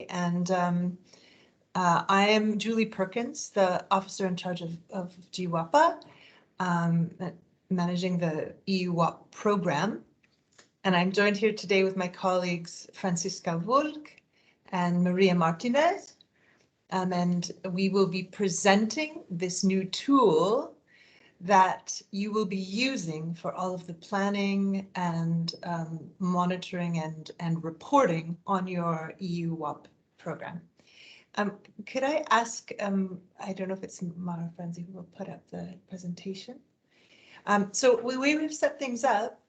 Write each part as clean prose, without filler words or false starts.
And I am Julie Perkins, the officer in charge of GWOPA, managing the EU-WOP program. And I'm joined here today with my colleagues Francisca Wulk and Maria Martinez. And we will be presenting this new tool that you will be using for all of the planning and monitoring and reporting on your EU-WOP program. Could I ask, I don't know if it's Mara Frenzy who will put up the presentation. So the way we've set things up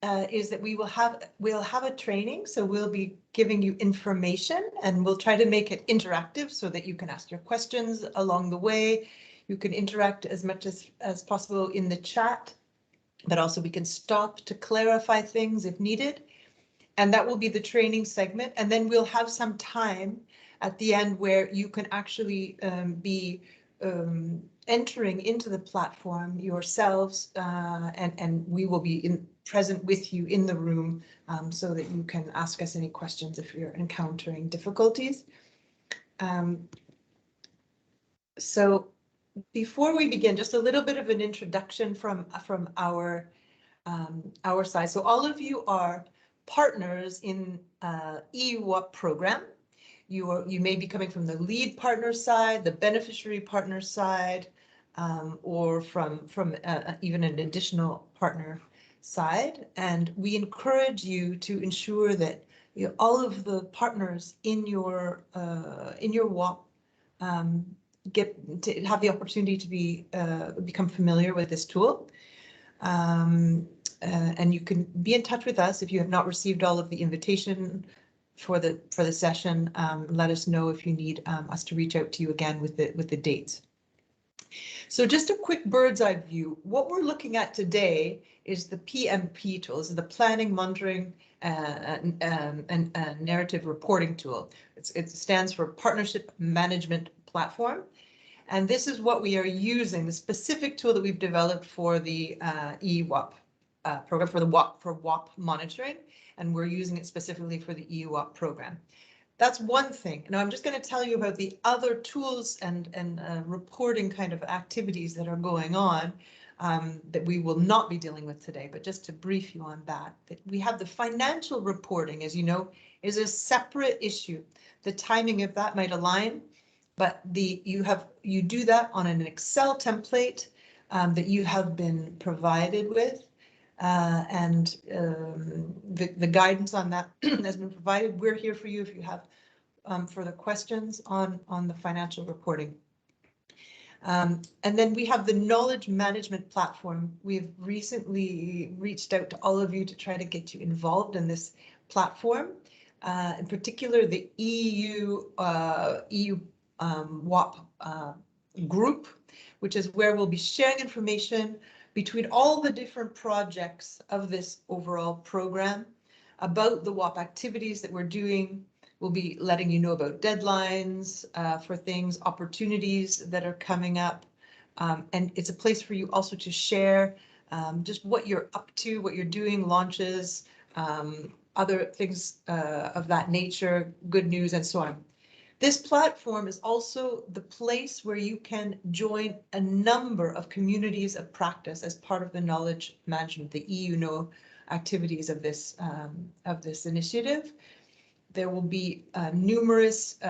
is that we'll have a training, so we'll be giving you information and we'll try to make it interactive so that you can ask your questions along the way. You can interact as much as possible in the chat, but also we can stop to clarify things if needed. And that will be the training segment. And then we'll have some time at the end where you can actually be entering into the platform yourselves, and we will be present with you in the room so that you can ask us any questions if you're encountering difficulties. So before we begin, just a little bit of an introduction from our side. So all of you are partners in EU-WOP program. You may be coming from the lead partner side, the beneficiary partner side, or from even an additional partner side. And we encourage you to ensure that all of the partners in your WOP get to have the opportunity to become familiar with this tool. And you can be in touch with us if you have not received all of the invitation for the session. Let us know if you need us to reach out to you again with the dates. So just a quick bird's eye view. What we're looking at today is the PMP tool. This is the Planning, Monitoring, and Narrative Reporting tool. It stands for Partnership Management Platform. And this is what we are using, the specific tool that we've developed for the EU-WOP program, for WOP monitoring. And we're using it specifically for the EU-WOP program. That's one thing. Now I'm just going to tell you about the other tools and reporting kind of activities that are going on that we will not be dealing with today, but just to brief you on that we have the financial reporting, as you know, is a separate issue. The timing of that might align, but you do that on an Excel template that you have been provided with. And the guidance on that has been provided. We're here for you if you have further questions on the financial reporting. And then we have the knowledge management platform. We've recently reached out to all of you to try to get you involved in this platform, in particular the EU-WOP group, which is where we'll be sharing information between all the different projects of this overall program about the WOP activities that we're doing. We'll be letting you know about deadlines for things, opportunities that are coming up. And it's a place for you also to share just what you're up to, what you're doing, launches, other things of that nature, good news, and so on. This platform is also the place where you can join a number of communities of practice as part of the knowledge management, the EU-KNOW activities of this initiative. There will be numerous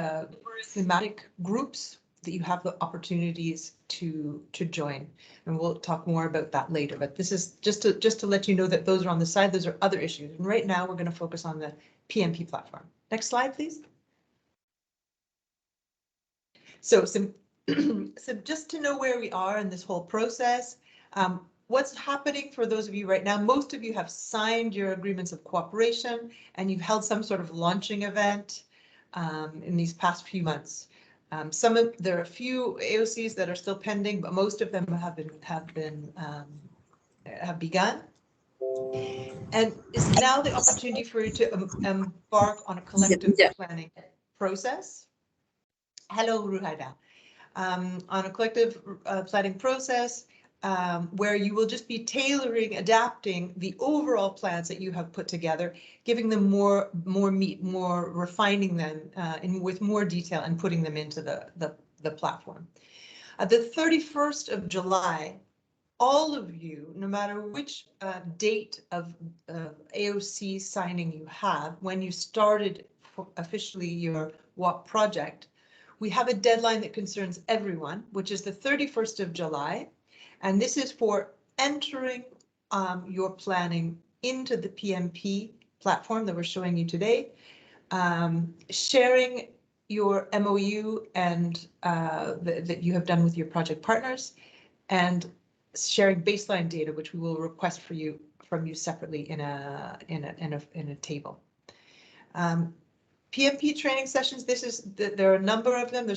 thematic groups that you have the opportunities to join, and we'll talk more about that later. But this is just to let you know that those are on the side. Those are other issues, and right now we're going to focus on the PMP platform. Next slide, please. So just to know where we are in this whole process, what's happening for those of you right now, most of you have signed your agreements of cooperation and you've held some sort of launching event in these past few months. There are a few AOCs that are still pending, but most of them have begun. And it's now the opportunity for you to embark on a collective planning process. Hello, Ruhaida. On a collective planning process where you will just be tailoring, adapting the overall plans that you have put together, giving them more meat, more refining them with more detail and putting them into the platform. At the 31st of July, all of you, no matter which date of AOC signing you have, when you started officially your WOP project, we have a deadline that concerns everyone, which is the 31st of July. And this is for entering your planning into the PMP platform that we're showing you today, sharing your MOU and that you have done with your project partners, and sharing baseline data, which we will request from you separately in a table. PMP training sessions. There are a number of them.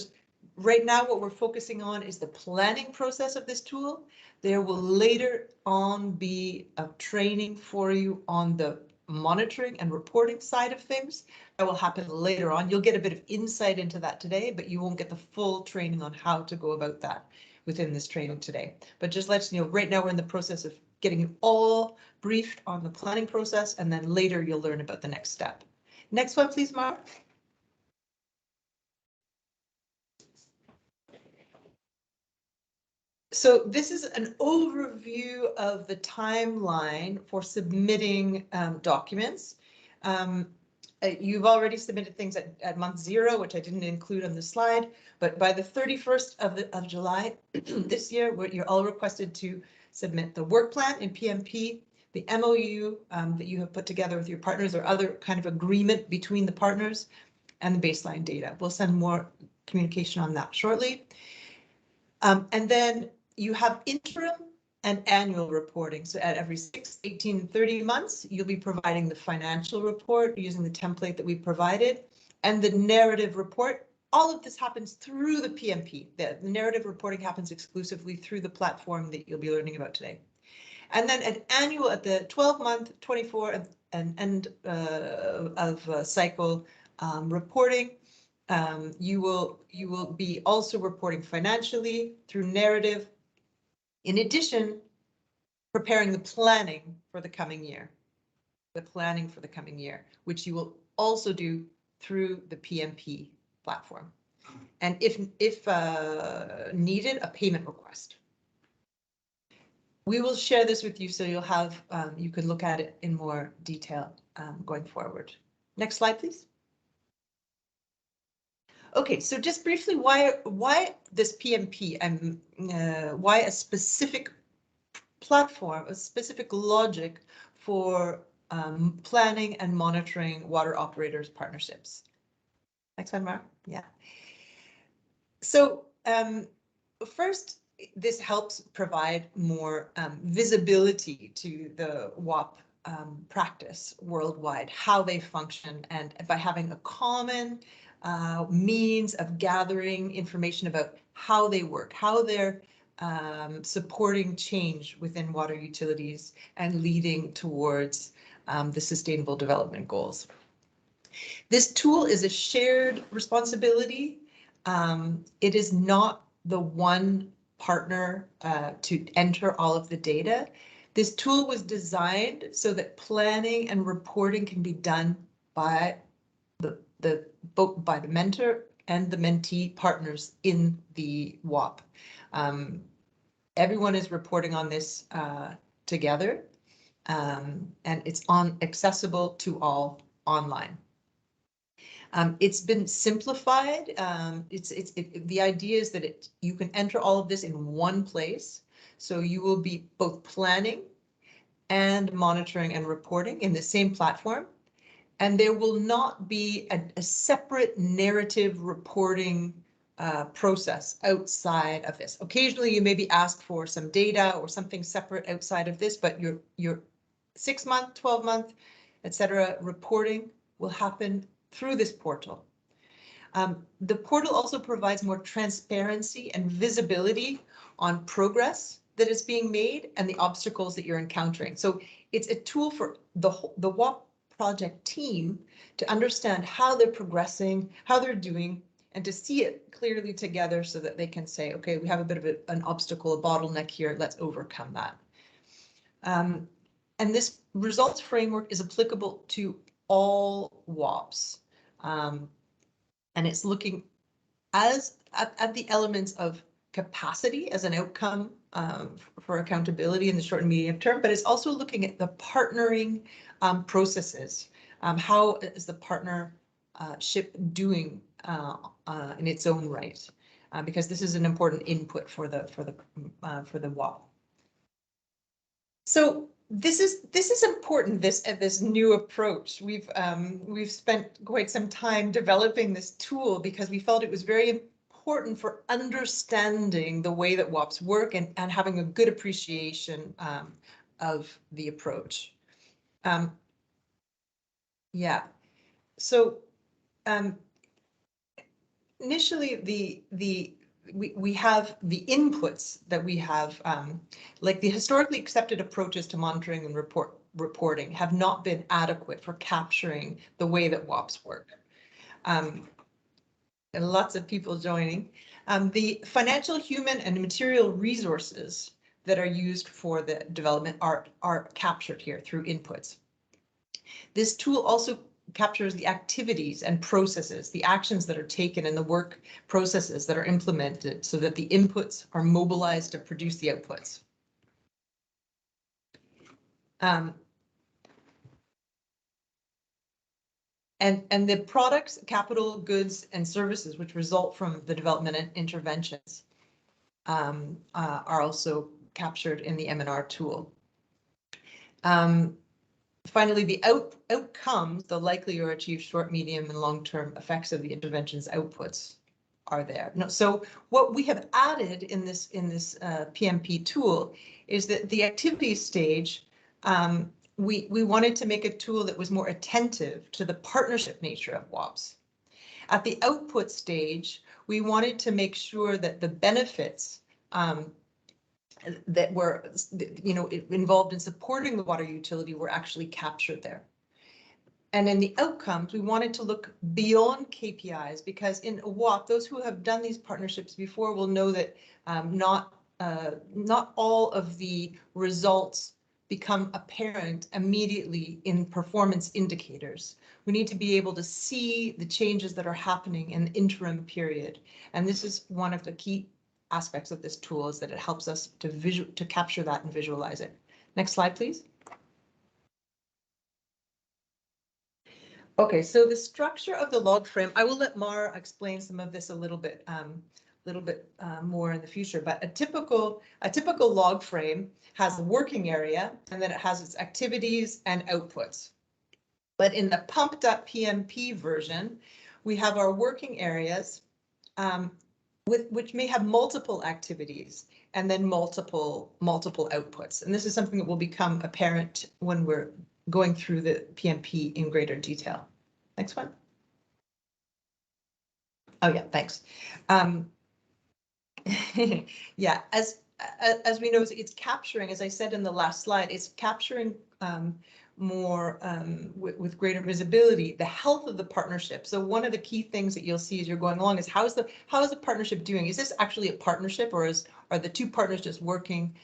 Right now, what we're focusing on is the planning process of this tool. There will later on be a training for you on the monitoring and reporting side of things. That will happen later on. You'll get a bit of insight into that today, but you won't get the full training on how to go about that within this training today. But just let you know, right now we're in the process of getting you all briefed on the planning process, and then later you'll learn about the next step. Next one, please, Mark. So this is an overview of the timeline for submitting documents. You've already submitted things at month 0, which I didn't include on the slide, but by the 31st of July this year, you're all requested to submit the work plan in PMP, the MOU that you have put together with your partners or other kind of agreement between the partners, and the baseline data. We'll send more communication on that shortly. And then you have interim and annual reporting. So at every 6, 18, 30 months, you'll be providing the financial report using the template that we provided, and the narrative report. All of this happens through the PMP. The narrative reporting happens exclusively through the platform that you'll be learning about today. And then at the 12-month, 24 and end of cycle reporting, you will be also reporting financially through narrative. In addition, preparing the planning for the coming year, which you will also do through the PMP platform. And if needed, a payment request. We will share this with you so you'll have, you can look at it in more detail going forward. Next slide, please. Okay, so just briefly, why this PMP and why a specific platform, a specific logic for planning and monitoring water operators partnerships. Next one, Mark. Yeah. So first, this helps provide more visibility to the WOP practice worldwide, how they function, and by having a common means of gathering information about how they work, how they're supporting change within water utilities and leading towards the Sustainable Development Goals. This tool is a shared responsibility. It is not the one partner to enter all of the data. This tool was designed so that planning and reporting can be done by both by the mentor and the mentee partners in the WOP. Everyone is reporting on this together, and it's accessible to all online. It's been simplified. The idea is that you can enter all of this in one place, so you will be both planning and monitoring and reporting in the same platform. And there will not be a separate narrative reporting process outside of this. Occasionally, you may be asked for some data or something separate outside of this, but your 6-month, 12-month, etc. reporting will happen through this portal. The portal also provides more transparency and visibility on progress that is being made and the obstacles that you're encountering. So it's a tool for the WOP project team to understand how they're progressing, how they're doing and to see it clearly together so that they can say, okay, we have a bit of an obstacle, a bottleneck here, let's overcome that. And this results framework is applicable to all WOPs. And it's looking at the elements of capacity as an outcome for accountability in the short and medium term, but it's also looking at the partnering processes. How is the partnership doing in its own right? Because this is an important input for the WOP. So this is important. This new approach. We've spent quite some time developing this tool because we felt it was very important for understanding the way that WOPs work and having a good appreciation of the approach. Yeah. So initially, we have the inputs that we have, like the historically accepted approaches to monitoring and reporting have not been adequate for capturing the way that WOPs work. And lots of people joining. The financial, human, and material resources that are used for the development are captured here through inputs. This tool also captures the activities and processes, the actions that are taken and the work processes that are implemented so that the inputs are mobilized to produce the outputs. And the products, capital, goods, and services which result from the development and interventions are also captured in the M&R tool. Finally, the outcomes, the likely or achieved short, medium, and long-term effects of the intervention's outputs are there. No, so what we have added in this PMP tool is that the activity stage, we wanted to make a tool that was more attentive to the partnership nature of WOPs. At the output stage, we wanted to make sure that the benefits that were, involved in supporting the water utility were actually captured there. And in the outcomes, we wanted to look beyond KPIs because in a WOP, those who have done these partnerships before will know that not all of the results become apparent immediately in performance indicators. We need to be able to see the changes that are happening in the interim period. And this is one of the key aspects of this tool, is that it helps us to capture that and visualize it. Next slide, please. Okay, so the structure of the log frame, I will let Mara explain some of this a little bit more in the future, but a typical log frame has a working area and then it has its activities and outputs. But in the pumped up PMP version, we have our working areas which may have multiple activities and then multiple outputs. And this is something that will become apparent when we're going through the PMP in greater detail. Next one. Oh yeah, thanks. Yeah, as we know, it's capturing, as I said in the last slide, it's capturing more with greater visibility the health of the partnership. So one of the key things that you'll see as you're going along is how is the partnership doing? Is this actually a partnership, or are the two partners just working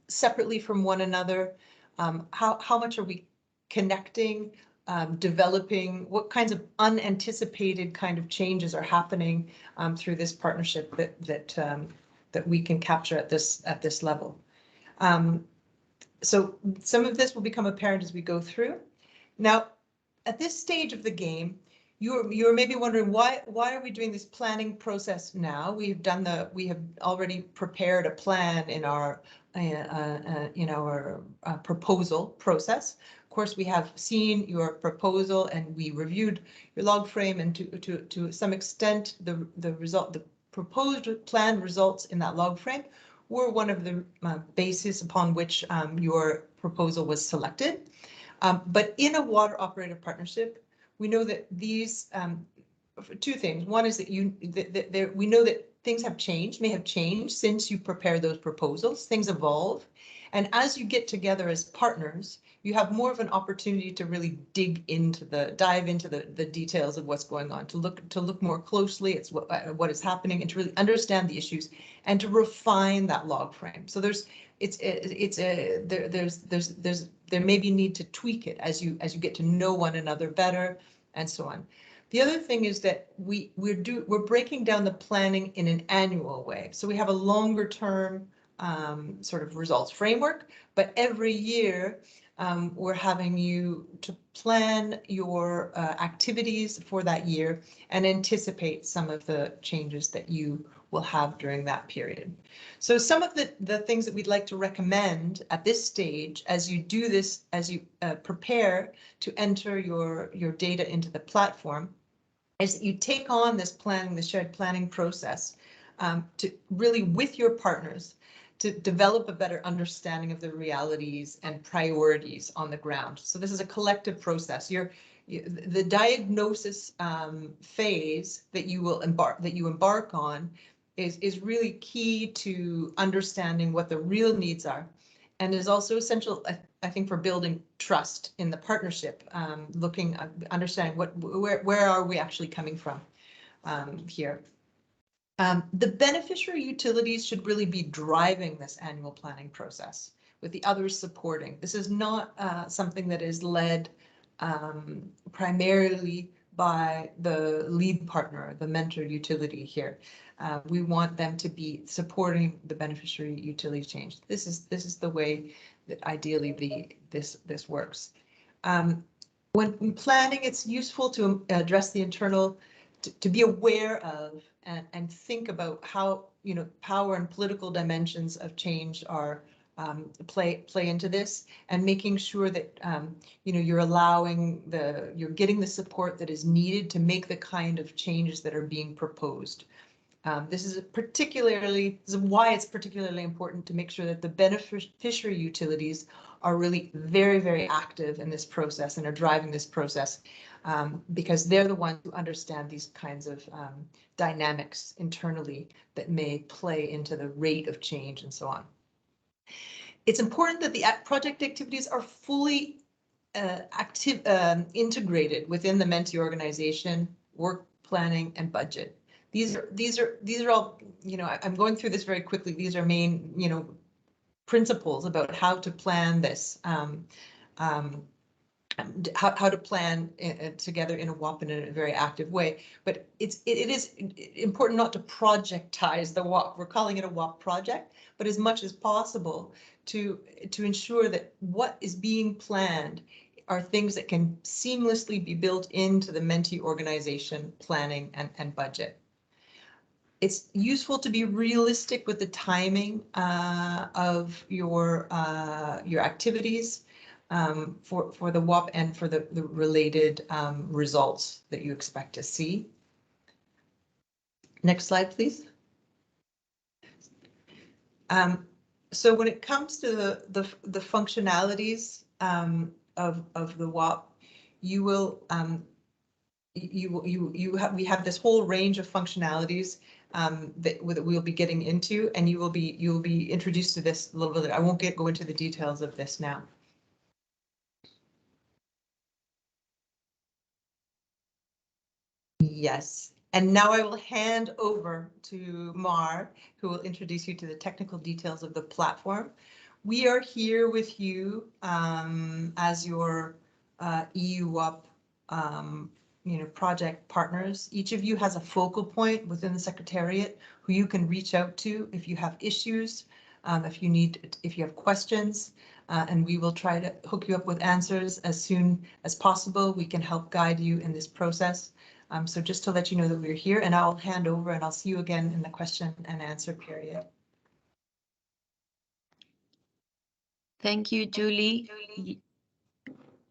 separately from one another? How much are we connecting, developing? What kinds of unanticipated kind of changes are happening through this partnership that we can capture at this level? So some of this will become apparent as we go through. Now, at this stage of the game, you're maybe wondering why are we doing this planning process now? We have already prepared a plan in our proposal process. Of course, we have seen your proposal and we reviewed your log frame, and to some extent the proposed plan results in that log frame were one of the bases upon which your proposal was selected. But in a water operator partnership, we know that these two things. One is that we know that things may have changed since you prepare those proposals. Things evolve. And as you get together as partners, you have more of an opportunity to really dive into the details of what's going on, to look more closely at what is happening, and to really understand the issues and to refine that log frame. So there may be need to tweak it as you get to know one another better and so on. The other thing is that we're breaking down the planning in an annual way. So we have a longer term sort of results framework, but every year we're having you to plan your activities for that year and anticipate some of the changes that you will have during that period. So some of the things that we'd like to recommend at this stage as you do this, as you prepare to enter your data into the platform, is that you take on this planning, the shared planning process to really, with your partners, to develop a better understanding of the realities and priorities on the ground. So this is a collective process. The diagnosis phase that you embark on is really key to understanding what the real needs are, and is also essential, I think, for building trust in the partnership. Understanding where are we actually coming from here. The beneficiary utilities should really be driving this annual planning process, with the others supporting. This is not something that is led primarily by the lead partner, the mentor utility here. We want them to be supporting the beneficiary utility change. This is the way that ideally this works. When planning, it's useful to address the internal, to be aware of and think about how, you know, power and political dimensions of change are play into this, and making sure that you know, you're getting the support that is needed to make the kind of changes that are being proposed. This is why it's particularly important to make sure that the beneficiary utilities are really very, very active in this process and are driving this process, because they're the ones who understand these kinds of dynamics internally that may play into the rate of change and so on. It's important that the project activities are fully integrated within the Mentee organization, work planning, and budget. These are all, you know, I'm going through this very quickly. These are main, you know, principles about how to plan this, how to plan together in a WOP in a very active way. But it is important not to projectize the WOP. We're calling it a WOP project, but as much as possible to ensure that what is being planned are things that can seamlessly be built into the Mentee organization planning and budget. It's useful to be realistic with the timing of your activities for the WOP and for the related results that you expect to see. Next slide, please. So when it comes to the functionalities of the WOP, we have this whole range of functionalities that we'll be getting into, and you'll be introduced to this a little bit. I won't go into the details of this now. Yes, and now I will hand over to Mar, who will introduce you to the technical details of the platform. We are here with you as your EU-WOP project partners. Each of you has a focal point within the Secretariat who you can reach out to if you have issues, if you have questions, and we will try to hook you up with answers as soon as possible. We can help guide you in this process. So just to let you know that we're here, and I'll hand over and I'll see you again in the question and answer period. Thank you, Julie.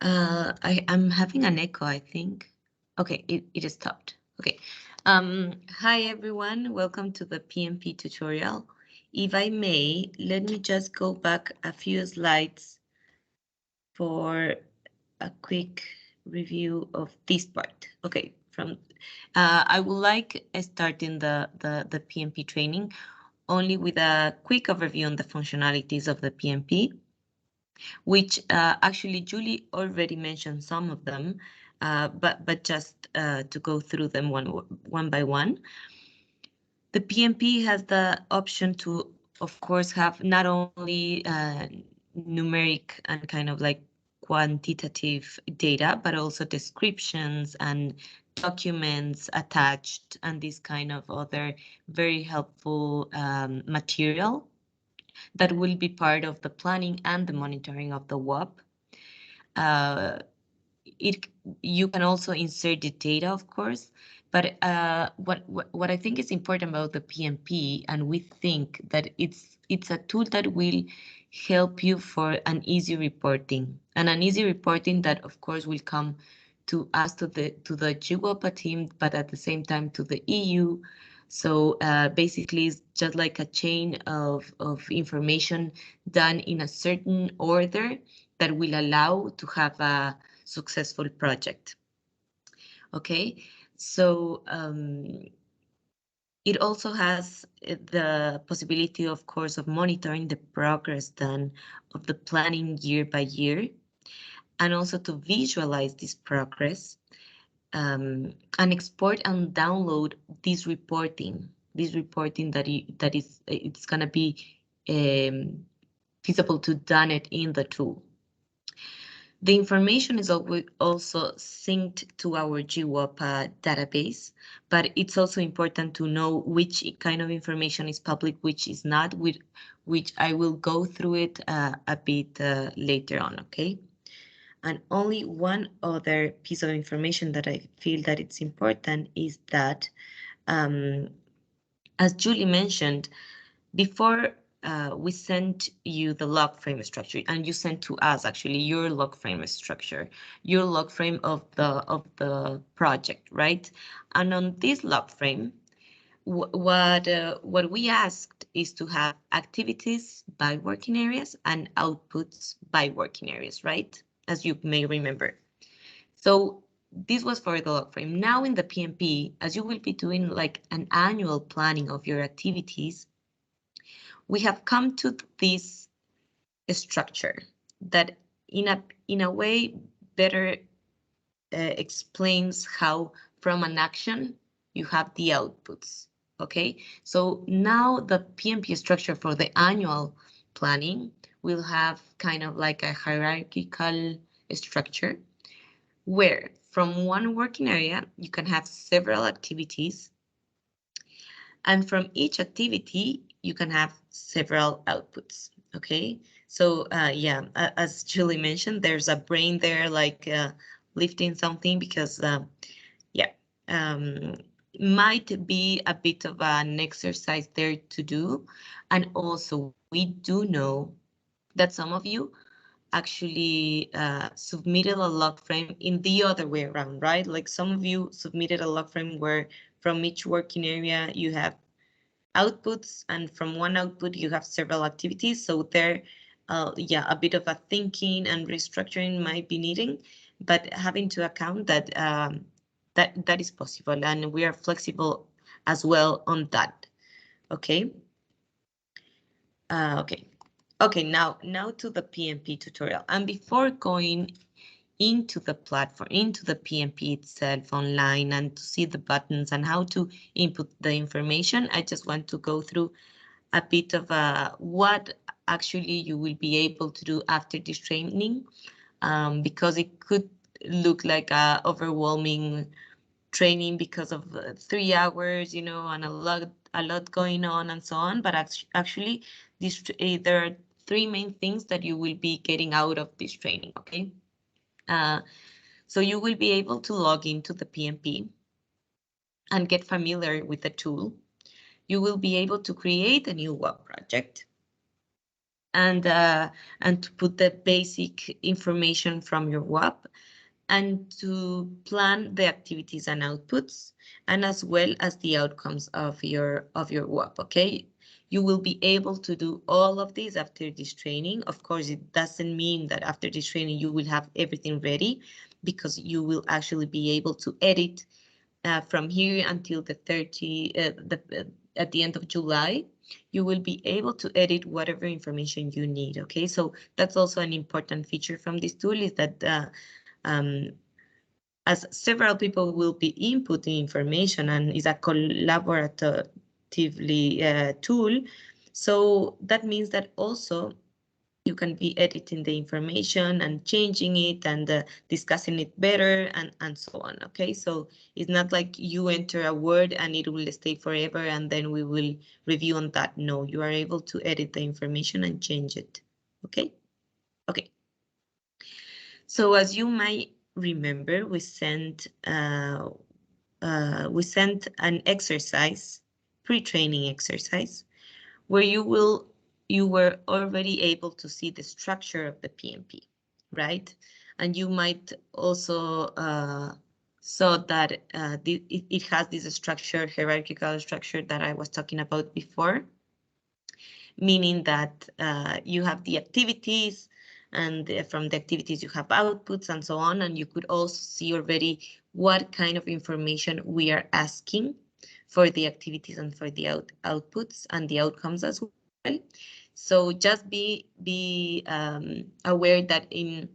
I'm having an echo, I think. Okay, it stopped. Okay. Hi, everyone. Welcome to the PMP tutorial. If I may, let me just go back a few slides for a quick review of this part. Okay, I would like starting the PMP training only with a quick overview on the functionalities of the PMP. which actually Julie already mentioned some of them, but just to go through them one by one. The PMP has the option to, of course, have not only numeric and kind of like quantitative data, but also descriptions and documents attached and this kind of other very helpful material that will be part of the planning and the monitoring of the WOP. You can also insert the data, of course, but what I think is important about the PMP, and we think that it's a tool that will help you for an easy reporting, and an easy reporting that, of course, will come to us, to the GWOPA team, but at the same time to the EU. So basically, it's just like a chain of information done in a certain order that will allow to have a successful project. Okay, so it also has the possibility, of course, of monitoring the progress done of the planning year by year, and also to visualize this progress and export and download this reporting that it's gonna be feasible to done it in the tool. The information is also synced to our GWOPA database, but it's also important to know which kind of information is public, which is not, which I will go through it a bit later on, okay? And only one other piece of information that I feel that it's important is that, as Julie mentioned, before we sent you the log frame structure, and you sent to us actually your log frame structure, your log frame of the project, right? And on this log frame, what we asked is to have activities by working areas and outputs by working areas, right? As you may remember. So this was for the log frame. Now in the PMP, as you will be doing like an annual planning of your activities, we have come to this structure that in a way better explains how from an action you have the outputs. Okay, so now the PMP structure for the annual planning will have kind of like a hierarchical structure where from one working area you can have several activities, and from each activity you can have several outputs. Okay, so yeah, as Julie mentioned, there's a brain there like lifting something, because yeah, might be a bit of an exercise there to do. And also we do know that some of you actually submitted a log frame in the other way around, right? Like some of you submitted a log frame where from each working area you have outputs, and from one output you have several activities. So there, yeah, a bit of a thinking and restructuring might be needing, but having to account that that is possible, and we are flexible as well on that. Okay. Okay. Now to the PMP tutorial, and before going into the platform, into the PMP itself online, and to see the buttons and how to input the information, I just want to go through a bit of what actually you will be able to do after this training, because it could look like a overwhelming training because of 3 hours, you know, and a lot going on and so on. But actually, there are 3 main things that you will be getting out of this training. Okay. So you will be able to log into the PMP and get familiar with the tool. You will be able to create a new WOP project and to put the basic information from your WOP, and to plan the activities and outputs, and as well as the outcomes of your WOP. Okay, you will be able to do all of this after this training. Of course, it doesn't mean that after this training you will have everything ready, because you will actually be able to edit from here until the at the end of July, you will be able to edit whatever information you need, okay? So that's also an important feature from this tool, is that as several people will be inputting information and is a collaboratively tool, so that means that also you can be editing the information and changing it and discussing it better and so on, okay? So it's not like you enter a word and it will stay forever and then we will review on that. No, you are able to edit the information and change it, okay? Okay. So as you might remember, we sent an exercise, pre-training exercise, where you were already able to see the structure of the PMP, right? And you might also saw that it has this structure, hierarchical structure that I was talking about before, meaning that you have the activities, and from the activities you have outputs and so on, and you could also see already what kind of information we are asking for the activities and for the outputs and the outcomes as well. So just be aware that in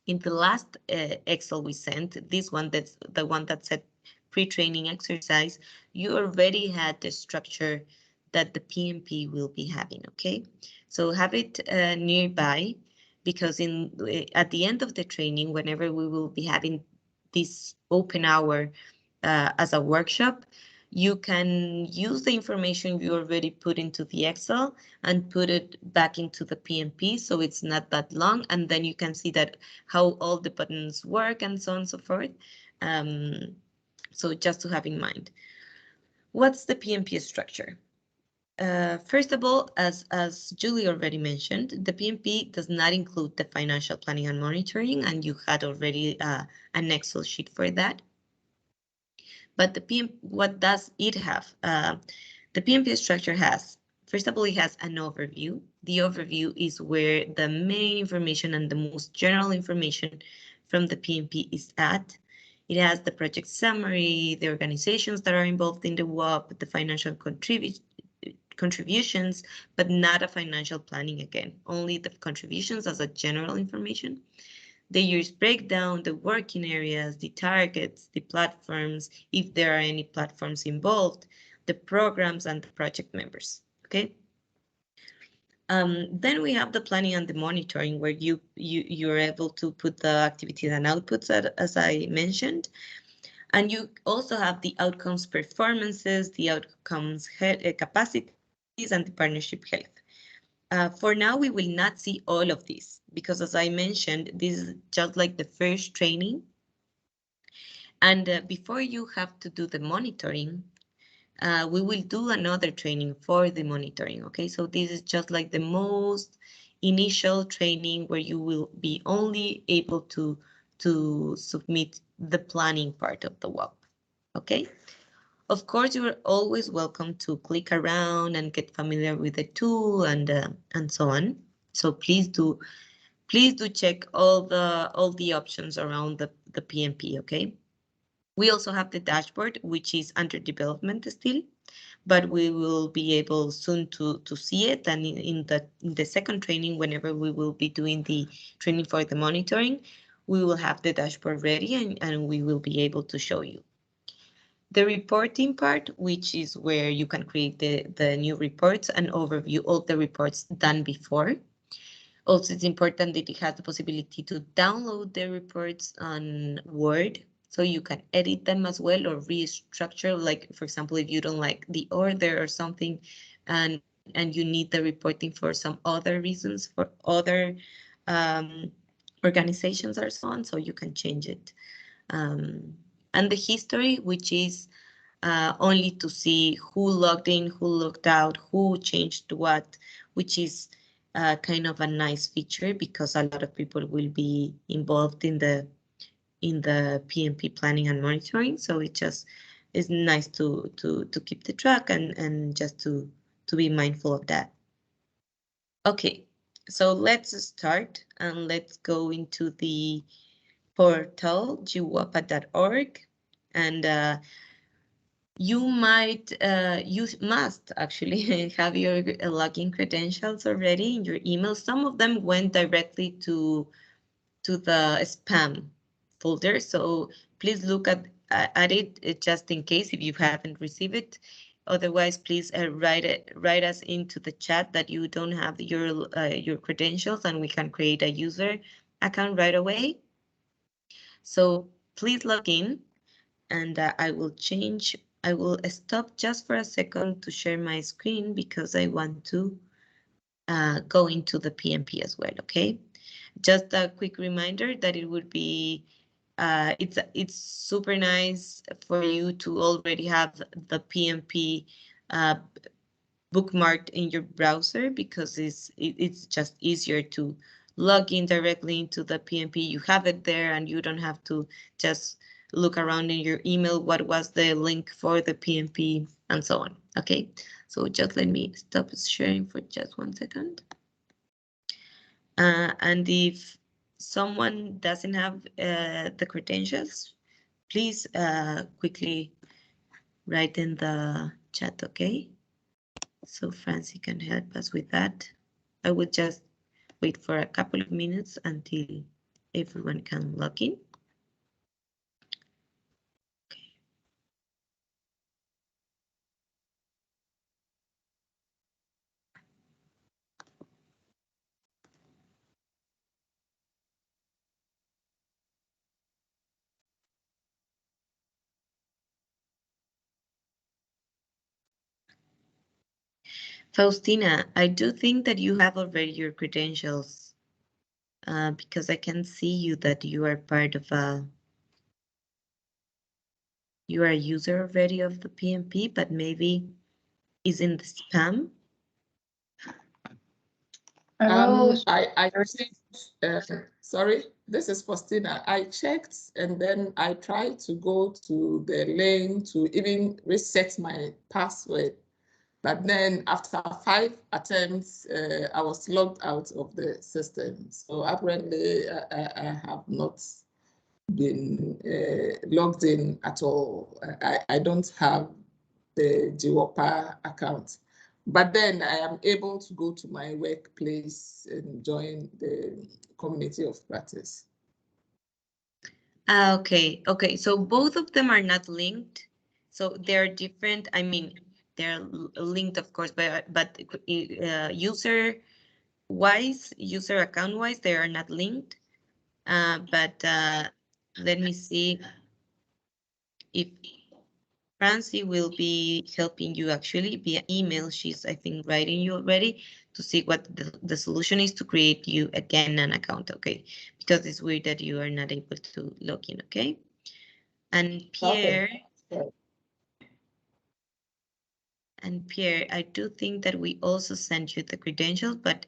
the last Excel we sent, this one, that's the one that said pre-training exercise, you already had the structure that the PMP will be having, okay? So have it nearby, because at the end of the training, whenever we will be having this open hour as a workshop, you can use the information you already put into the Excel and put it back into the PMP, so it's not that long, and then you can see that how all the buttons work and so on and so forth. So just to have in mind. What's the PMP structure? First of all, as Julie already mentioned, the PMP does not include the financial planning and monitoring, and you had already an Excel sheet for that. But the PMP, what does it have? The PMP structure has, first of all, it has an overview. The overview is where the main information and the most general information from the PMP is at. It has the project summary, the organizations that are involved in the WOP, the financial contributions, but not a financial planning again, only the contributions as a general information. The year's breakdown, the working areas, the targets, the platforms, if there are any platforms involved, the programs and the project members, okay? Then we have the planning and the monitoring, where you're able to put the activities and outputs as I mentioned. And you also have the outcomes performances, the outcomes capacities, and the partnership health. For now, we will not see all of this because, as I mentioned, this is just like the first training. And before you have to do the monitoring, we will do another training for the monitoring, okay? So this is just like the most initial training where you will be only able to submit the planning part of the WOP, okay? Of course, you're always welcome to click around and get familiar with the tool and so on. So please do check all the options around the PMP, okay? We also have the dashboard, which is under development still, but we will be able soon to see it. And in the second training, whenever we will be doing the training for the monitoring, we will have the dashboard ready and we will be able to show you. The reporting part, which is where you can create the new reports and overview all the reports done before. Also, it's important that it has the possibility to download the reports on Word, so you can edit them as well or restructure. Like, for example, if you don't like the order or something, and you need the reporting for some other reasons, for other organizations or so on, so you can change it. And the history, which is only to see who logged in, who logged out, who changed what, which is kind of a nice feature because a lot of people will be involved in the PMP planning and monitoring. So it just is nice to keep the track and just to be mindful of that. Okay, so let's start and let's go into the portal GWOPA.org, and you must actually have your login credentials already in your email. Some of them went directly to the spam folder, so please look at it just in case if you haven't received it. Otherwise, please write us into the chat that you don't have your credentials, and we can create a user account right away. So please log in, and I will stop just for a second to share my screen because I want to go into the PMP as well, okay? Just a quick reminder that it would be, it's super nice for you to already have the PMP bookmarked in your browser because it's just easier to log in directly into the PMP. You have it there and you don't have to just look around in your email what was the link for the PMP and so on. Okay, so just let me stop sharing for just 1 second. And if someone doesn't have the credentials, please quickly write in the chat, okay? So Francie can help us with that. I would just wait for a couple of minutes until everyone can log in. Okay. Faustina, I do think that you have already your credentials because I can see you that you are part of you are a user already of the PMP, but maybe is in the spam. I sorry, this is Faustina. I checked and then I tried to go to the link to even reset my password. But then after 5 attempts, I was logged out of the system. So apparently I have not been logged in at all. I don't have the GWOPA account. But then I am able to go to my workplace and join the community of practice. Okay, okay. So both of them are not linked. So they're different. I mean, they're linked, of course, but user account wise, they are not linked. But let me see if Francie will be helping you actually via email. She's, I think, writing you already to see what the solution is to create you again an account, okay? Because it's weird that you are not able to log in, okay? And Pierre, Okay. and Pierre, I do think that we also sent you the credentials, but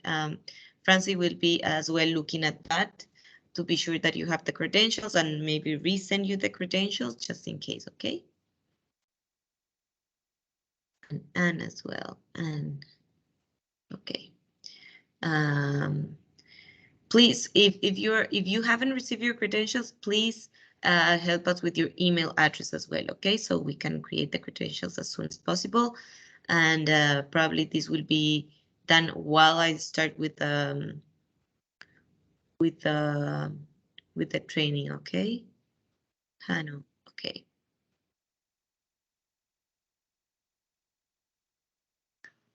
Francie will be as well looking at that to be sure that you have the credentials and maybe resend you the credentials just in case, okay? And Anne as well, and okay. Please, if you haven't received your credentials, please help us with your email address as well, okay? So we can create the credentials as soon as possible. And probably this will be done while I start with the training, okay? Hano, okay.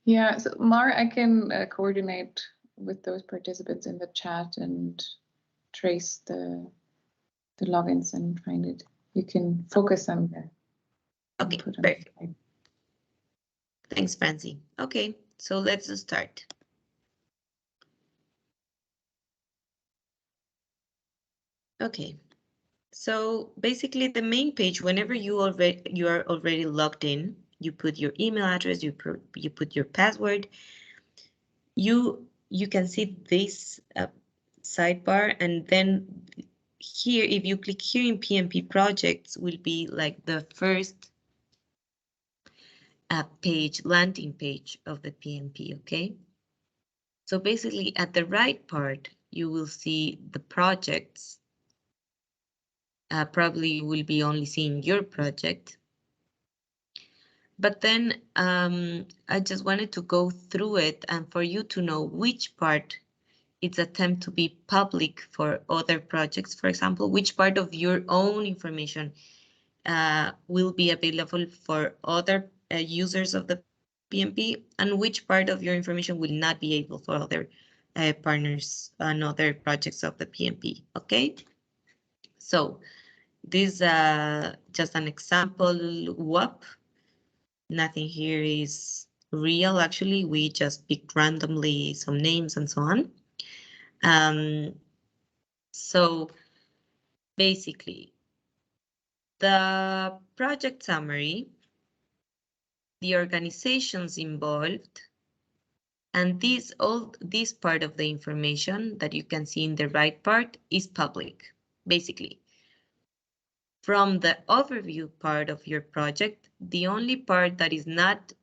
Yeah, so Mar, I can coordinate with those participants in the chat and trace the logins and find it. You can focus on the Okay, perfect. Thanks, Francie. Okay, so let's start. Okay, so basically the main page, whenever you are already logged in, you put your email address, you put your password. You can see this sidebar, and then here, if you click here in PMP projects, will be like the first page, landing page of the PMP, okay? So basically at the right part, you will see the projects. Probably you will be only seeing your project. But then I just wanted to go through it and for you to know which part it's attempt to be public for other projects, for example, which part of your own information will be available for other users of the PMP, and which part of your information will not be able for other partners and other projects of the PMP, okay? So this just an example WOP. Nothing here is real, actually. We just picked randomly some names and so on. So basically, the project summary, the organizations involved, and this part of the information that you can see in the right part is public, basically. From the overview part of your project, the only part that is not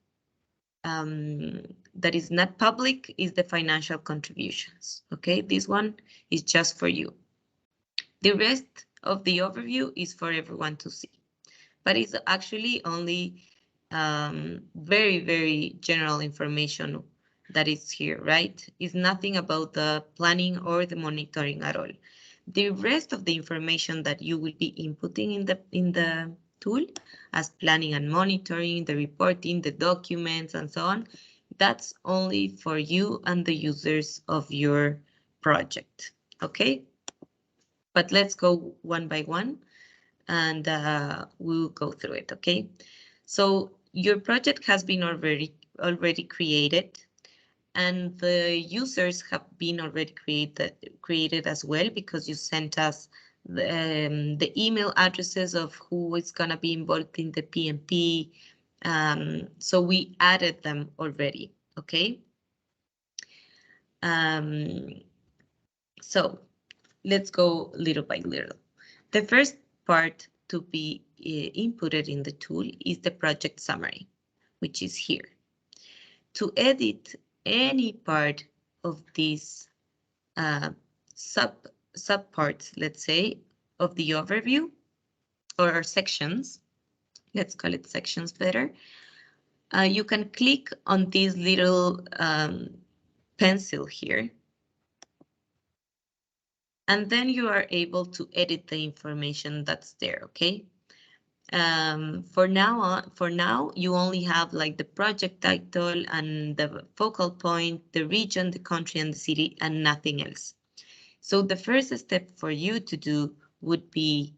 public is the financial contributions. Okay, this one is just for you. The rest of the overview is for everyone to see, but it's actually only very, very general information that is here, right? It's nothing about the planning or the monitoring at all. The rest of the information that you will be inputting in the tool as planning and monitoring, the reporting, the documents, and so on, that's only for you and the users of your project, okay? But let's go one by one and we'll go through it, okay? So your project has been already created, and the users have been already created as well, because you sent us the email addresses of who is going to be involved in the PMP. So we added them already, okay? So let's go little by little. The first part to be inputted in the tool is the project summary, which is here. To edit any part of these subparts, let's say, of the overview or sections, let's call it sections better, you can click on this little pencil here, and then you are able to edit the information that's there, okay? For now, you only have like the project title and the focal point, the region, the country, and the city, and nothing else. So the first step for you to do would be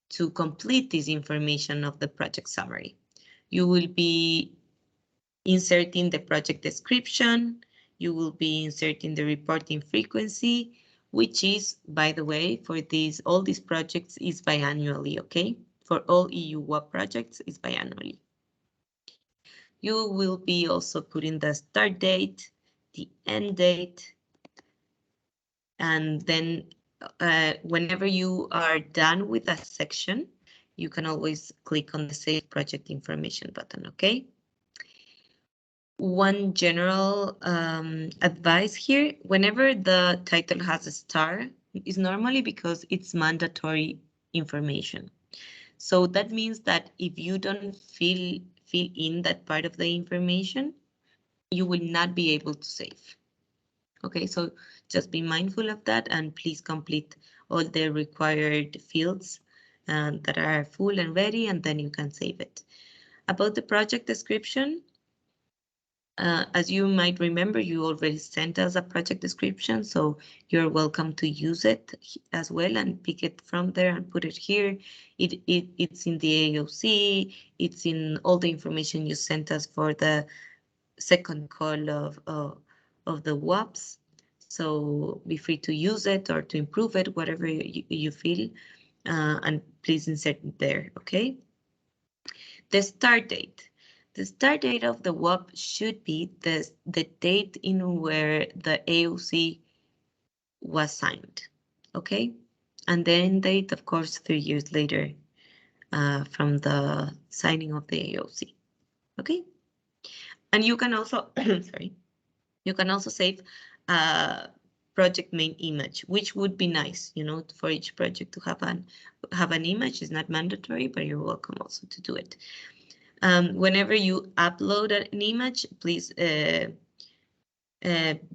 to complete this information of the project summary. You will be inserting the project description. You will be inserting the reporting frequency, which is, by the way, for all these projects is biannually, okay? For all EU-WOP projects is biannually. You will be also putting the start date, the end date, and then whenever you are done with a section, you can always click on the Save Project Information button, okay? One general advice here, whenever the title has a star, is normally because it's mandatory information. So that means that if you don't fill in that part of the information, you will not be able to save. Okay, so just be mindful of that and please complete all the required fields that are full and ready, and then you can save it. About the project description, as you might remember, you already sent us a project description, so you're welcome to use it as well and pick it from there and put it here. It's in the AOC, it's in all the information you sent us for the second call of the WOPs. So be free to use it or to improve it, whatever you feel, and please insert it there, okay? The start date. The start date of the WOP should be the date in where the AOC was signed, okay? And the end date, of course, 3 years later from the signing of the AOC, okay? And you can also, sorry, you can also save project main image, which would be nice, you know, for each project to have an image. Is not mandatory, but you're welcome also to do it. Whenever you upload an image, please be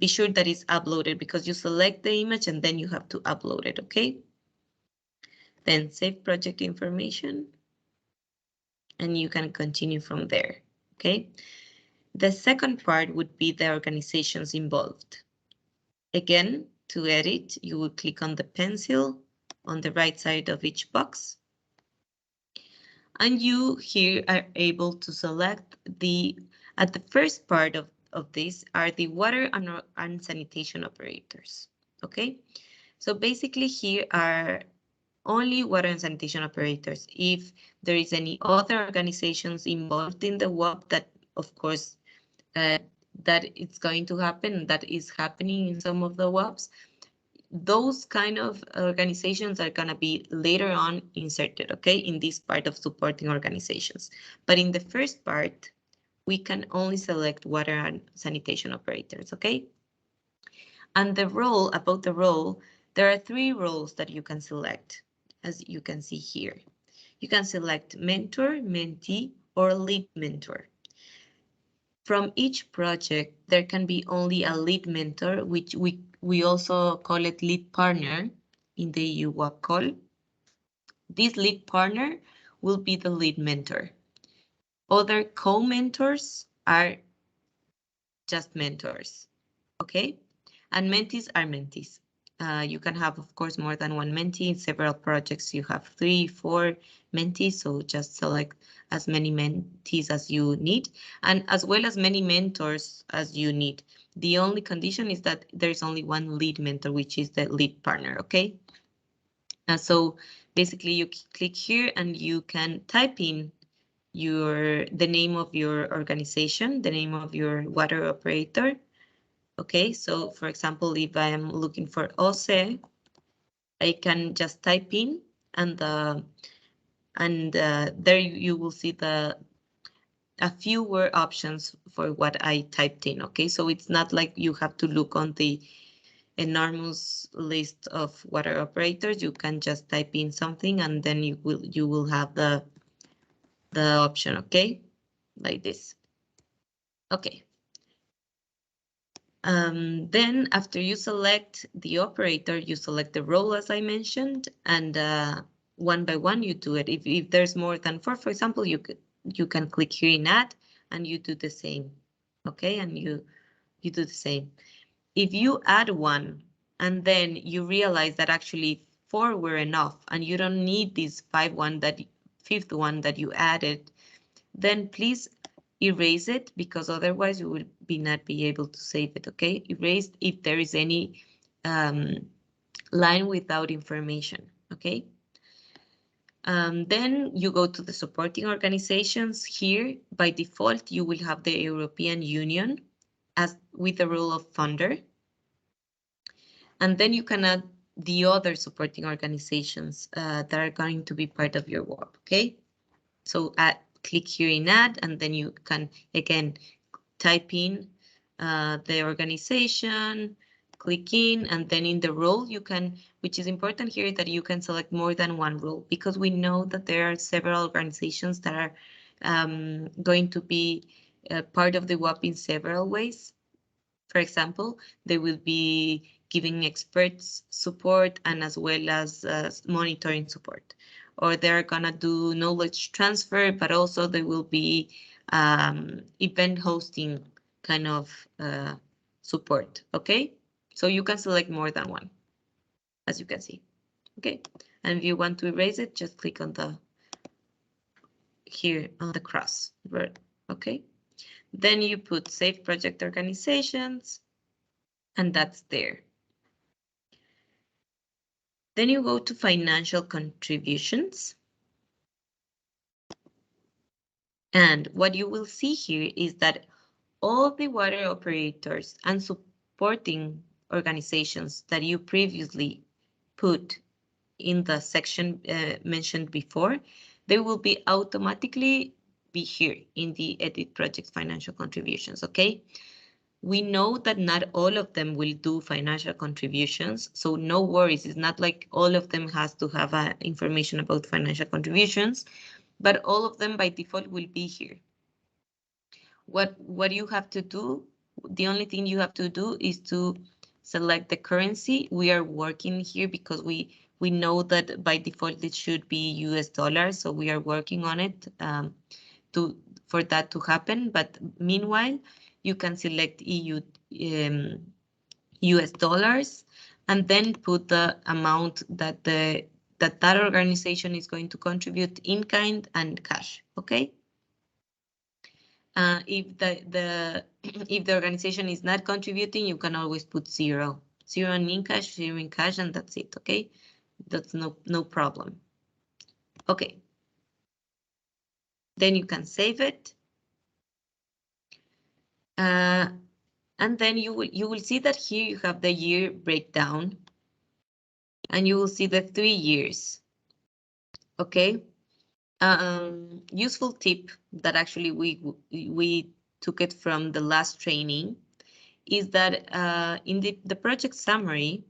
sure that it's uploaded, because you select the image and then you have to upload it, okay? Then save project information, and you can continue from there, okay? The second part would be the organizations involved. Again, to edit, you will click on the pencil on the right side of each box. And you here are able to select at the first part of this are the water and sanitation operators, okay? So basically here are only water and sanitation operators. If there is any other organizations involved in the WOP, that of course that it's going to happen, that is happening in some of the WOPs, those kind of organizations are going to be later on inserted, okay, in this part of supporting organizations. But in the first part, we can only select water and sanitation operators, okay? And the role, about the role, there are 3 roles that you can select, as you can see here. You can select mentor, mentee, or lead mentor. From each project, there can be only a lead mentor, which we also call it lead partner in the EU-WOP call. This lead partner will be the lead mentor. Other co-mentors are just mentors, okay? And mentees are mentees. You can have, of course, more than one mentee. In several projects, you have 3, 4 mentees, so just select as many mentees as you need, and as well as many mentors as you need. The only condition is that there's only one lead mentor, which is the lead partner, okay? So basically, you click here and you can type in the name of your organization, the name of your water operator. Okay, so for example, if I am looking for OCE, I can just type in and there you will see a few word options for what I typed in. Okay, so it's not like you have to look on the enormous list of water operators. You can just type in something and then you will have the option. Okay, like this. Okay. Then after you select the operator, you select the role as I mentioned, and one by one you do it. If there's more than 4, for example, you can click here in add and you do the same. Okay, and you do the same. If you add one and then you realize that actually 4 were enough and you don't need this 5th one that you added, then please erase it, because otherwise you will not be able to save it, okay? Erase if there is any line without information, okay? Then you go to the supporting organizations. Here, by default, you will have the European Union as with the role of funder. And then you can add the other supporting organizations that are going to be part of your WOP, okay? So click here in add, and then you can again type in the organization, click in, and then in the role you can, which is important here, that you can select more than one role, because we know that there are several organizations that are going to be part of the WOP in several ways. For example, they will be giving experts support and as well as monitoring support. Or they're gonna do knowledge transfer, but also they will be event hosting kind of support, okay? So you can select more than one, as you can see, okay? And if you want to erase it, just click on here on the cross, okay? Then you put save project organizations, and that's there. Then you go to financial contributions. And what you will see here is that all the water operators and supporting organizations that you previously put in the section mentioned before, they will be automatically be here in the edit project financial contributions, okay? We know that not all of them will do financial contributions, so no worries. It's not like all of them has to have information about financial contributions. but all of them by default will be here. What you have to do, the only thing you have to do is to select the currency. We are working here because we know that by default it should be US dollars, so we are working on it for that to happen. But meanwhile, you can select EU US dollars and then put the amount that that organization is going to contribute in kind and cash. Okay. If the organization is not contributing, you can always put 0 in cash, 0 in cash, and that's it. Okay, that's no problem. Okay, then you can save it, and then you will see that here you have the year breakdown, and you will see the 3 years. Okay, useful tip that actually we took it from the last training is that in the project summary,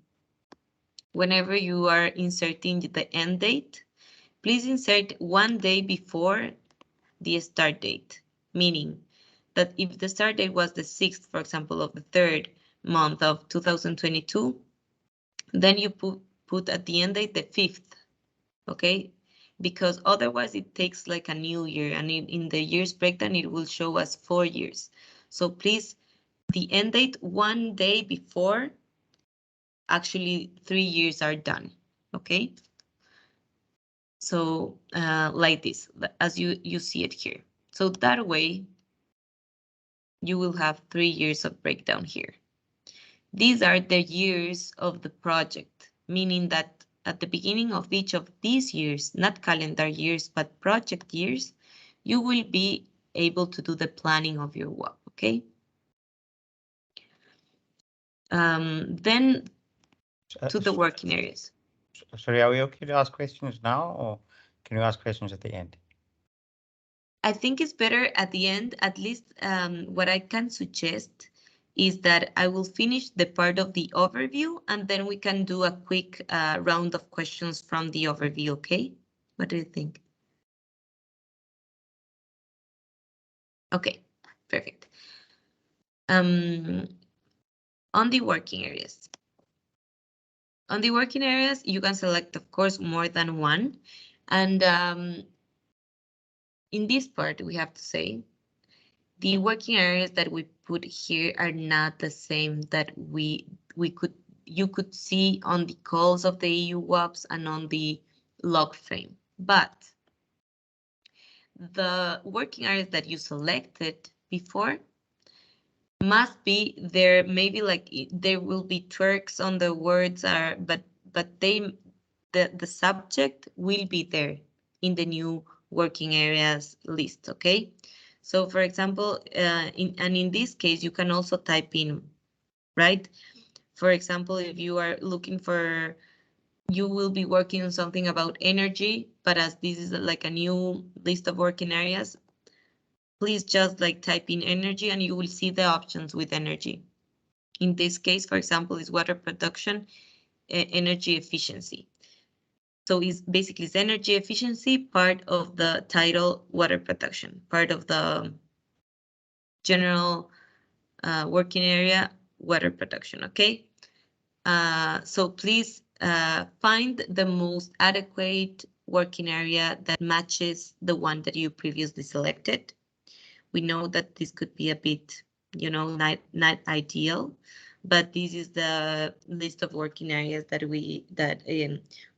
whenever you are inserting the end date, please insert 1 day before the start date, meaning that if the start date was the 6th, for example, of the 3rd month of 2022, then you put at the end date the 5th, okay? Because otherwise it takes like a new year, and in the years breakdown, it will show us 4 years. So please, the end date 1 day before, actually 3 years are done, okay? So like this, as you see it here. So that way, you will have 3 years of breakdown here. These are the years of the project, meaning that at the beginning of each of these years, not calendar years, but project years, you will be able to do the planning of your WOP, okay? Then to the working areas. Sorry, are we okay to ask questions now, or can you ask questions at the end? I think it's better at the end. At least what I can suggest is that I will finish the part of the overview, and then we can do a quick round of questions from the overview, okay? What do you think? Okay, perfect. On the working areas. On the working areas, you can select, of course, more than one. And in this part, we have to say, the working areas that we put here are not the same that you could see on the calls of the EU-WOPs and on the log frame. But the working areas that you selected before must be there. Maybe like there will be twerks on the words, but the subject will be there in the new working areas list. Okay. So for example, in this case, you can also type in, right? For example, if you are looking for, you will be working on something about energy, but as this is like a new list of working areas, please just like type in energy and you will see the options with energy. In this case, for example, is water production, energy efficiency. So it's basically energy efficiency, part of the title, water production, part of the general working area, water production, okay? So please find the most adequate working area that matches the one that you previously selected. We know that this could be a bit, you know, not ideal, but this is the list of working areas that we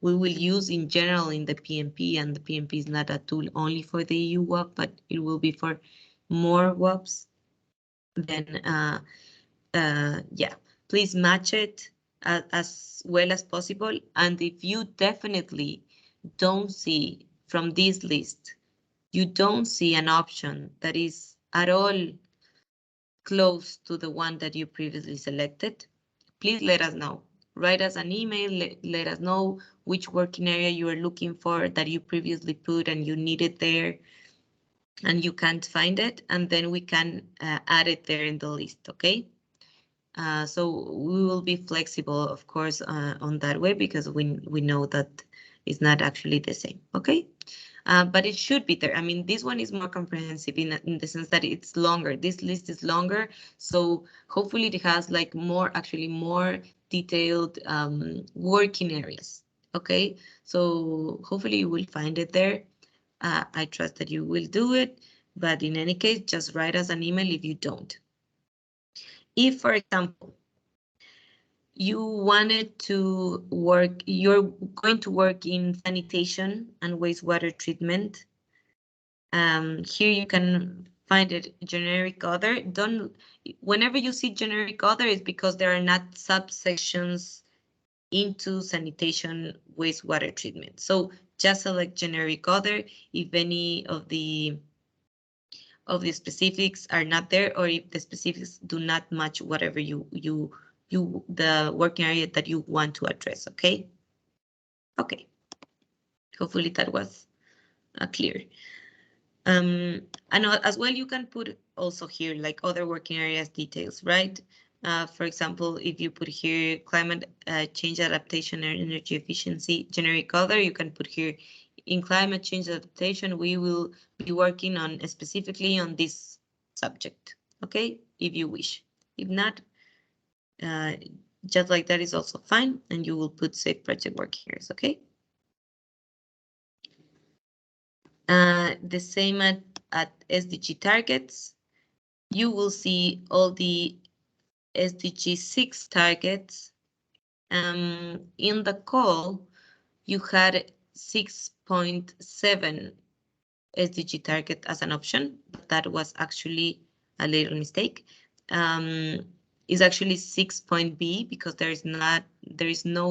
will use in general in the PMP, and the PMP is not a tool only for the EU-WOP, but it will be for more WOPs. Then, yeah, please match it as well as possible. And if you definitely don't see from this list, you don't see an option that is at all close to the one that you previously selected, please let us know. Write us an email, let us know which working area you are looking for that you previously put and you need it there and you can't find it, and then we can add it there in the list, okay? So we will be flexible, of course, on that way, because we know that It's not actually the same, okay? But it should be there. I mean, this one is more comprehensive in the sense that it's longer. This list is longer, so hopefully it has like more detailed working areas, okay? So hopefully you will find it there. I trust that you will do it, but in any case, just write us an email if you don't. If, for example, you wanted to work, you're going to work in sanitation and wastewater treatment. Here you can find it generic other. Whenever you see generic other, it's because there are not subsections into sanitation wastewater treatment. So just select generic other if any of the specifics are not there, or if the specifics do not match whatever the working area that you want to address, okay? Okay. Hopefully that was clear. And as well, you can put also here like other working areas details, right? For example, if you put here climate change adaptation and energy efficiency generic other, you can put here in climate change adaptation, we will be working on specifically on this subject, okay? If you wish. If not, just like that is also fine, and you will put safe project work here, okay? The same at SDG targets. You will see all the SDG 6 targets. In the call, you had 6.7 SDG target as an option, but that was actually a little mistake. Is actually 6.B because there is no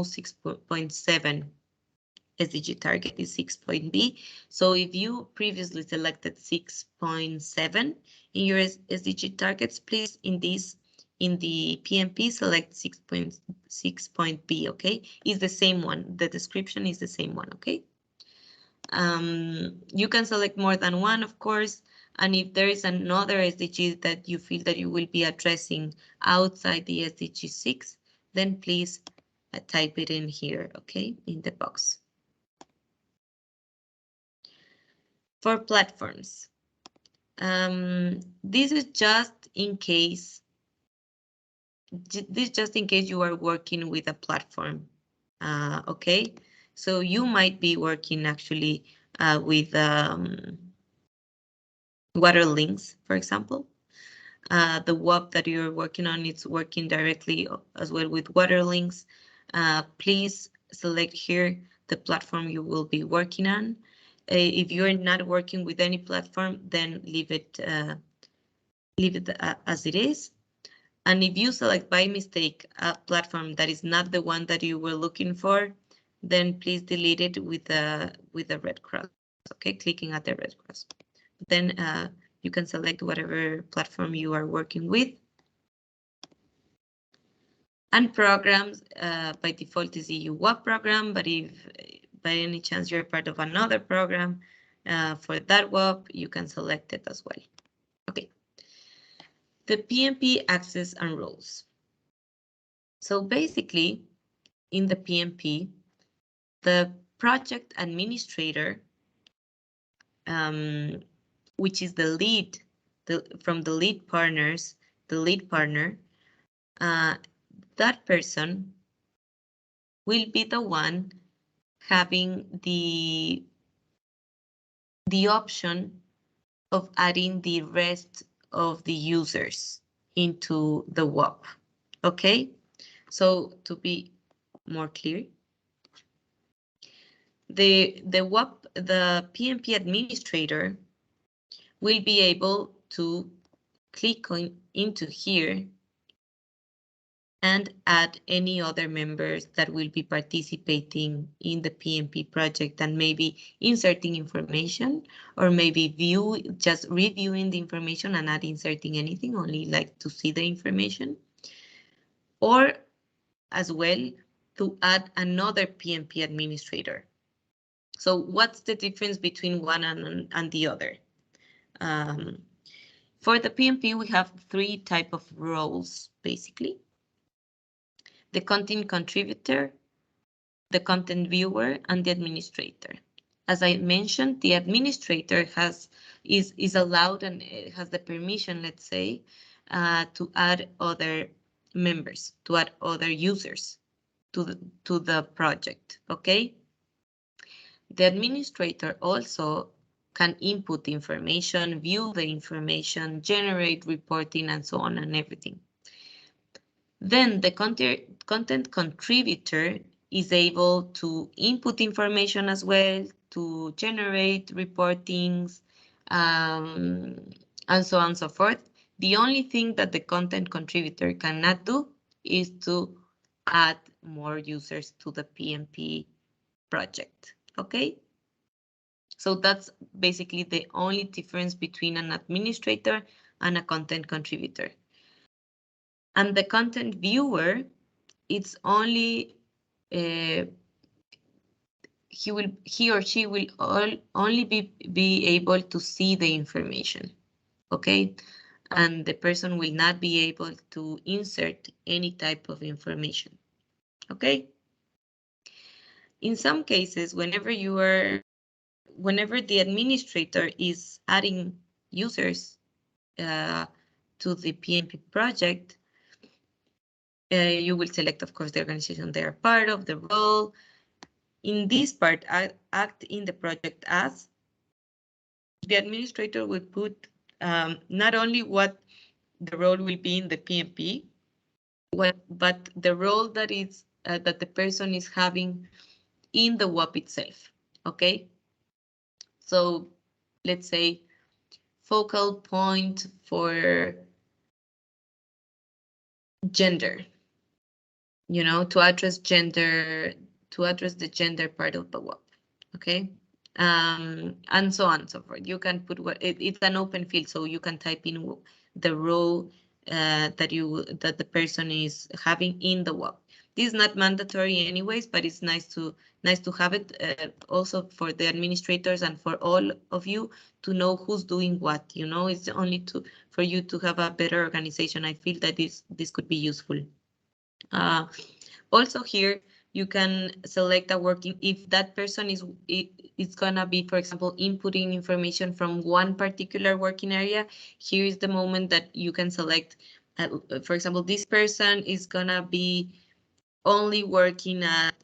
6.7 SDG target is 6.B. So if you previously selected 6.7 in your SDG targets, please in the PMP select 6.B, okay? Is the same one. The description is the same one, okay? You can select more than one, of course. And if there is another SDG that you feel that you will be addressing outside the SDG 6, then please type it in here, okay, in the box. For platforms, this is just in case. This just in case you are working with a platform, okay? So you might be working actually with water links, for example. The WOP that you're working on, it's working directly as well with water links. Please select here the platform you will be working on. If you're not working with any platform, then leave it as it is. And if you select by mistake a platform that is not the one that you were looking for, then please delete it with the red cross. Okay, clicking at the red cross. Then you can select whatever platform you are working with. And programs by default is EU-WOP program, but if by any chance you're part of another program for that WOP, you can select it as well. Okay. The PMP access and roles. So basically, in the PMP, the project administrator, which is the lead from the lead partners, the lead partner, that person will be the one having the option of adding the rest of the users into the WOP. Okay, so to be more clear, the WOP, the PMP administrator will be able to click into here and add any other members that will be participating in the PMP project and maybe inserting information, or maybe just reviewing the information and not inserting anything, only like to see the information, or as well to add another PMP administrator. So what's the difference between one and the other? For the PMP, we have 3 types of roles, basically. The content contributor, the content viewer, and the administrator. As I mentioned, the administrator is allowed and has the permission, let's say, to add other members, to add other users to the project, okay? The administrator also can input information, view the information, generate reporting, and so on and everything. Then the content contributor is able to input information as well, to generate reportings, and so on and so forth. The only thing that the content contributor cannot do is to add more users to the PMP project, okay? So that's basically the only difference between an administrator and a content contributor. And the content viewer, it's only he or she will only be able to see the information, okay? And the person will not be able to insert any type of information, okay? In some cases, whenever the administrator is adding users to the PMP project, you will select, of course, the organization they are part of, the role. In this part, act in the project as, the administrator will put not only what the role will be in the PMP, but the role that is that the person is having in the WOP itself, okay? So let's say focal point for gender, you know, to address the gender part of the WOP, okay? And so on and so forth. You can put it's an open field, so you can type in the role that the person is having in the WOP. This is not mandatory anyways, but it's nice to have it also for the administrators and for all of you to know who's doing what. You know, it's only for you to have a better organization. I feel that this could be useful. Also here, you can select a working, if that person is gonna be, for example, inputting information from one particular working area. Here is the moment that you can select, for example, this person is gonna be only working at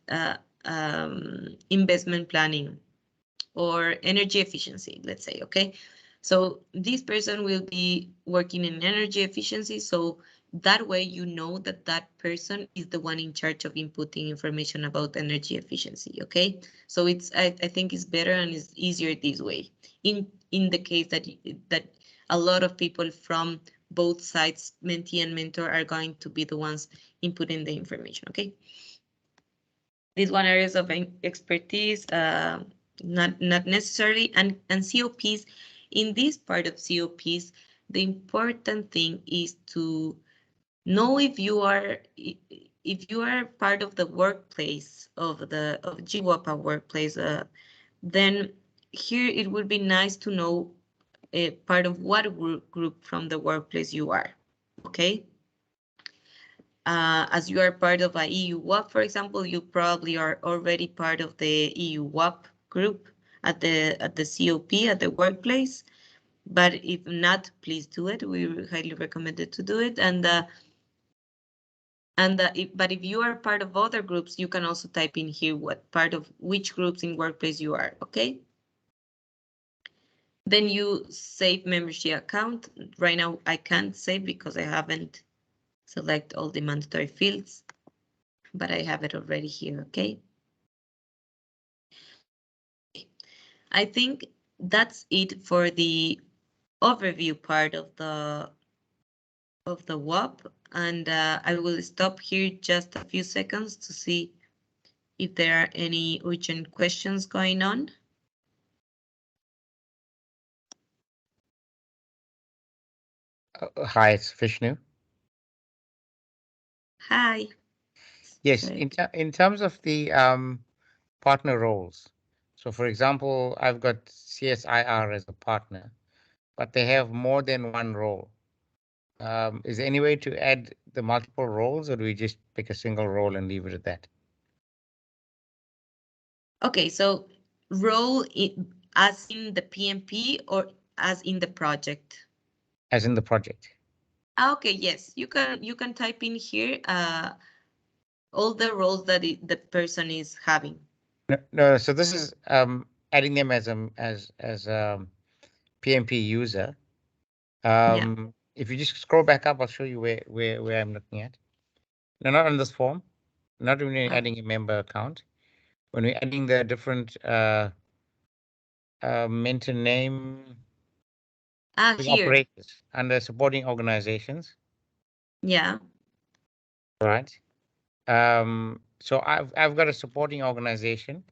investment planning or energy efficiency, let's say, okay? So this person will be working in energy efficiency, so that way you know that that person is the one in charge of inputting information about energy efficiency, okay? So it's I think it's better and it's easier this way. In the case that a lot of people from both sides, mentee and mentor, are going to be the ones inputting the information, okay? These one areas of expertise, not necessarily, and COPs. In this part of COPs, the important thing is to know if you are part of the workplace of GWOPA workplace. Then here it would be nice to know part of what group from the workplace you are. Okay. As you are part of a EU-WOP, for example, you probably are already part of the EU-WOP group at the COP at the workplace. But if not, please do it. We highly recommend it to do it. But if you are part of other groups, you can also type in here what part of which groups in workplace you are. Okay. Then you save membership account. Right now I can't save because I haven't select all the mandatory fields, but I have it already here, okay? I think that's it for the overview part of the WOP, and I will stop here just a few seconds to see if there are any urgent questions going on. Hi, it's Vishnu. Hi. Yes, Sorry. in terms of the partner roles. So, for example, I've got CSIR as a partner, but they have more than one role. Is there any way to add the multiple roles, or do we just pick a single role and leave it at that? Okay, so role as in the PMP or as in the project? As in the project. Okay, yes, you can type in here all the roles that the person is having. No, so this is adding them as PMP user. If you just scroll back up, I'll show you where I'm looking at. No, not on this form. Not when you're adding a member account. When we're adding the different mentor name Here. operators under supporting organizations. Yeah. Right. So I've got a supporting organization,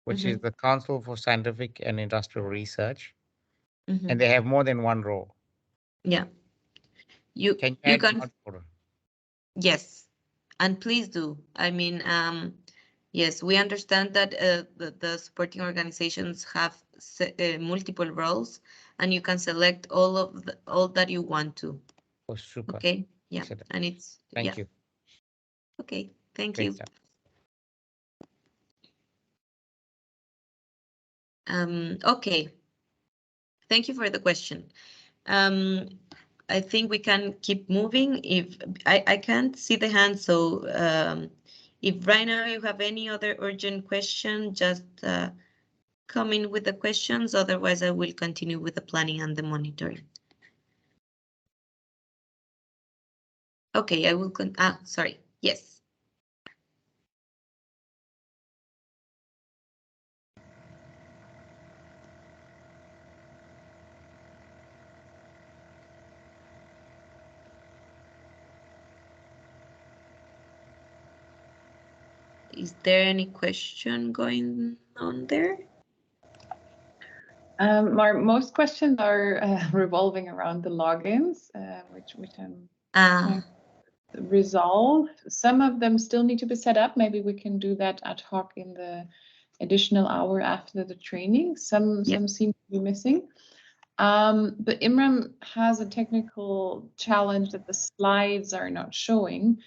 which is the Council for Scientific and Industrial Research, and they have more than one role. Yeah. You can yes, and please do. I mean, yes, we understand that the supporting organizations have multiple roles, and you can select all that you want to. Oh, super. Okay. Yeah. Excellent. And it's Thank you. Okay. Thank Great you. stuff. Okay. Thank you for the question. I think we can keep moving. If I can't see the hand, so if right now you have any other urgent question, just come in with the questions. Otherwise, I will continue with the planning and the monitoring. Okay, I will sorry. Yes. Is there any question going on there? Most questions are revolving around the logins, which I'm trying to resolve. Some of them still need to be set up. Maybe we can do that ad hoc in the additional hour after the training. Some seem to be missing. But Imran has a technical challenge that the slides are not showing.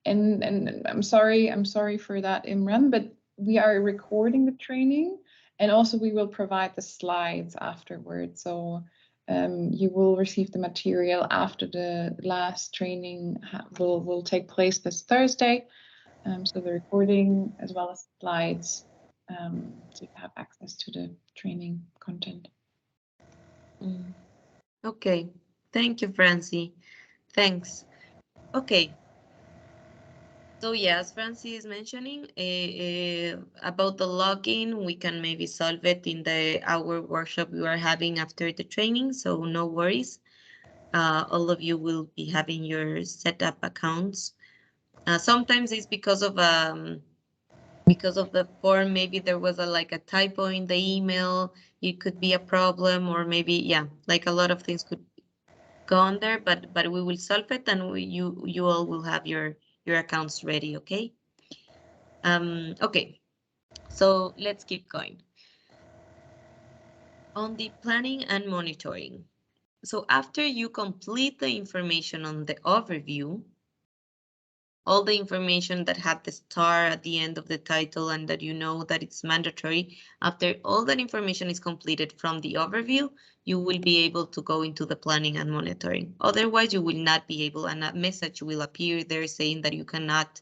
And I'm sorry for that, Imran, but we are recording the training, and also we will provide the slides afterwards. So you will receive the material after the last training will take place this Thursday. So the recording as well as slides, so you have access to the training content. Okay, thank you, Francie. Thanks. Okay. So yeah, as Francie is mentioning about the login, we can maybe solve it in the hour workshop we are having after the training. So no worries. All of you will be having your setup accounts. Sometimes it's because of the form. Maybe there was like a typo in the email. It could be a problem, or maybe like a lot of things could go on there. But we will solve it, and you all will have your accounts ready. Okay. Okay, so let's keep going. On the planning and monitoring. So after you complete the information on the overview, all the information that had the star at the end of the title and that you know that it's mandatory, after all that information is completed from the overview, you will be able to go into the planning and monitoring. Otherwise, you will not be able, and a message will appear there saying that you cannot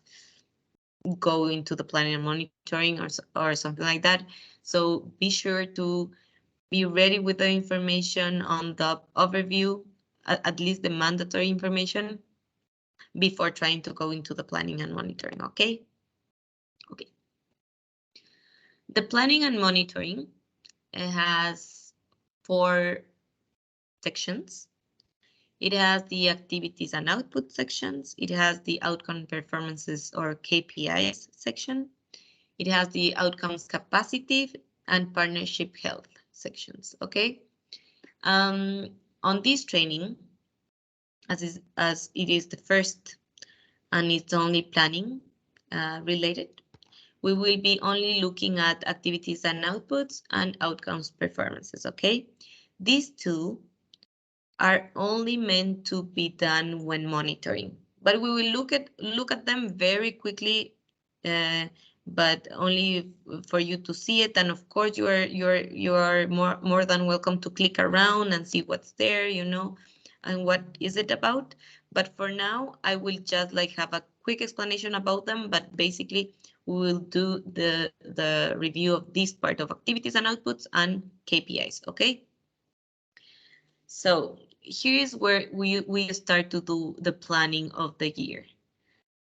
go into the planning and monitoring or something like that. So be sure to be ready with the information on the overview, at least the mandatory information, before trying to go into the planning and monitoring, okay? Okay. The planning and monitoring has 4 sections. It has the activities and output sections. It has the outcome performances or KPIs section. It has the outcomes capacity and partnership health sections, okay? On this training, as it is the first and it's only planning related, we will be only looking at activities and outputs and outcomes performances, okay? These 2 are only meant to be done when monitoring, but we will look at them very quickly but only for you to see it. And of course, you are more than welcome to click around and see what's there, you know, and what is it about. But for now, I will just like have a quick explanation about them. But basically, we will do the review of this part of activities and outputs and KPIs. Okay. So here is where we start to do the planning of the year.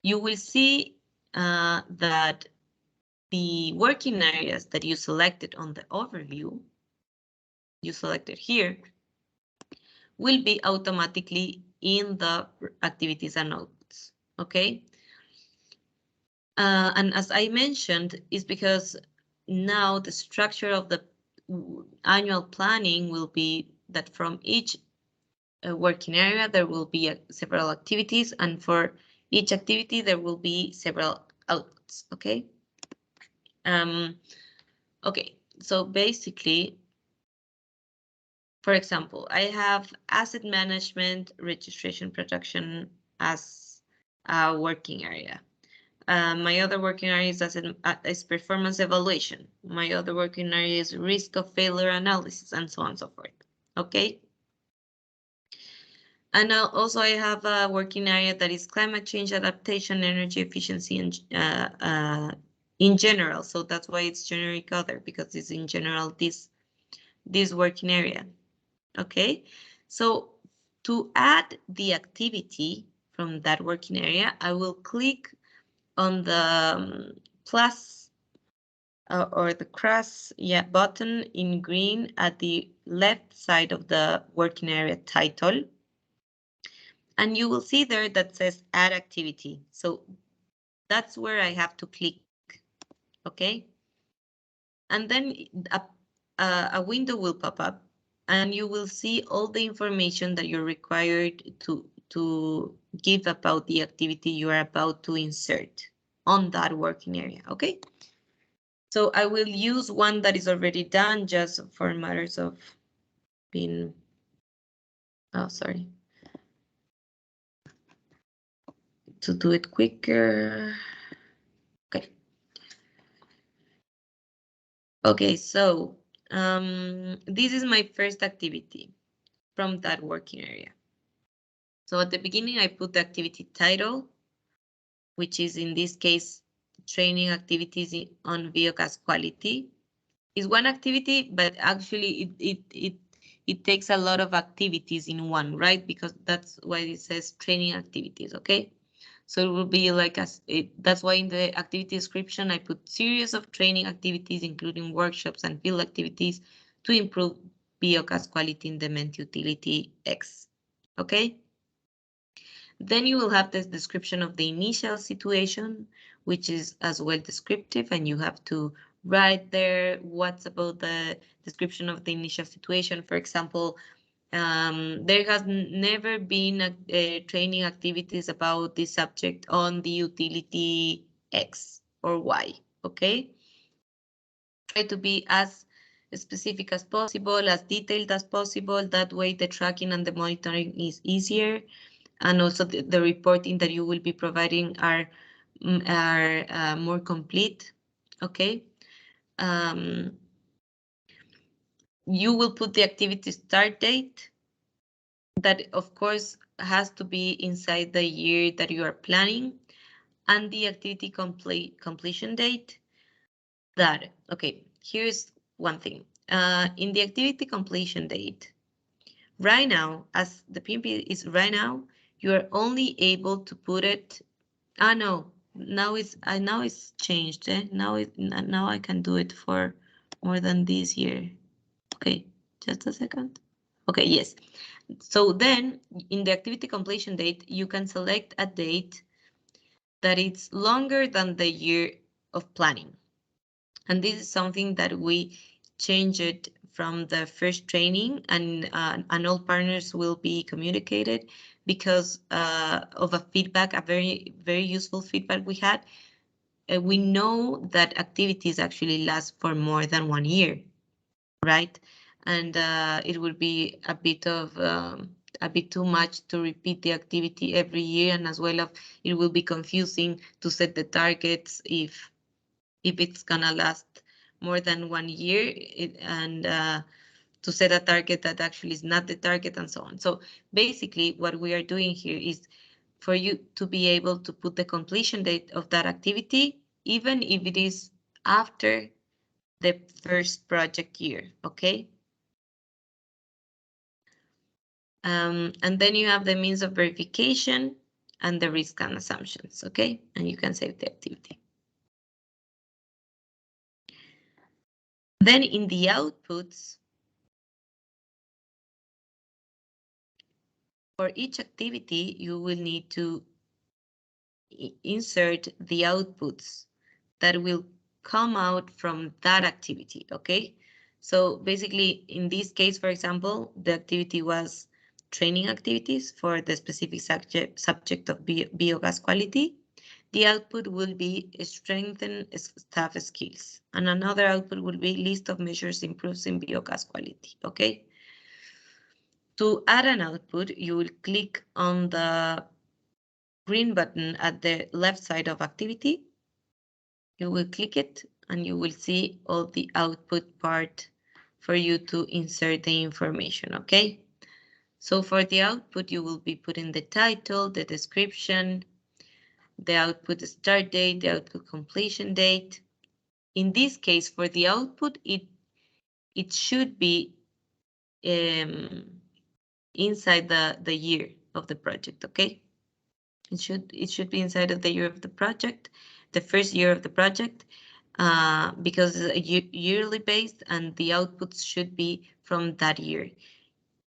You will see that the working areas that you selected on the overview, you selected here, will be automatically in the activities and outputs, okay? And as I mentioned, is because now the structure of the annual planning will be that from each working area, there will be several activities, and for each activity, there will be several outputs, okay? Okay, so basically, for example, I have asset management, registration protection as a working area. My other working area is performance evaluation. My other working area is risk of failure analysis, and so on and so forth. Okay. And also I have a working area that is climate change adaptation, energy efficiency, and in general. So that's why it's generic other, because it's in general this working area. Okay, so to add the activity from that working area, I will click on the plus or the cross button in green at the left side of the working area title. And you will see there that says add activity. So that's where I have to click. Okay. And then a window will pop up and you will see all the information that you're required to give about the activity you are about to insert on that working area. Okay. So I will use one that is already done just for matters of being, oh, sorry. To do it quicker. Okay. Okay, so this is my first activity from that working area. So at the beginning, I put the activity title, which is in this case, training activities on biogas quality. It's one activity, but actually it takes a lot of activities in one, right? Because that's why it says training activities, okay? So it will be like, that's why in the activity description, I put series of training activities, including workshops and field activities to improve biogas quality in the main utility X, okay? Then you will have this description of the initial situation, which is as well descriptive, and you have to write there what's about the description of the initial situation. For example, there has never been training activities about this subject on the utility X or Y, okay? Try to be as specific as possible, as detailed as possible. That way the tracking and the monitoring is easier. And also the reporting that you will be providing are more complete, okay? You will put the activity start date. That, of course, has to be inside the year that you are planning, and the activity completion date. That, okay, here's one thing. In the activity completion date, right now, as the PMP is right now, you are only able to put it. No, now it's changed. Now I can do it for more than this year. Okay, just a second. Okay, yes. So then in the activity completion date, you can select a date that it's longer than the year of planning. And this is something that we changed from the first training, and all partners will be communicated because of a feedback, a very, very useful feedback we had. We know that activities actually last for more than 1 year, right? And it would be a bit too much to repeat the activity every year, and as well as it will be confusing to set the targets if if it's gonna last more than 1 year, to set a target that actually is not the target and so on. So basically what we are doing here is for you to be able to put the completion date of that activity, even if it is after the first project year, okay? And then you have the means of verification and the risk and assumptions, okay? And you can save the activity. Then in the outputs, for each activity, you will need to insert the outputs that will come out from that activity, okay? So basically, in this case, for example, the activity was training activities for the specific subject of biogas quality. The output will be strengthen staff skills. And another output will be list of measures improves in biogas quality, okay? To add an output, you will click on the green button at the left side of activity. You will click it and you will see all the output part for you to insert the information, okay? So for the output, you will be putting the title, the description, the output start date, the output completion date. In this case, for the output, it should be inside the year of the project, okay? It should be inside of the year of the project, the first year of the project, because it's yearly based and the outputs should be from that year.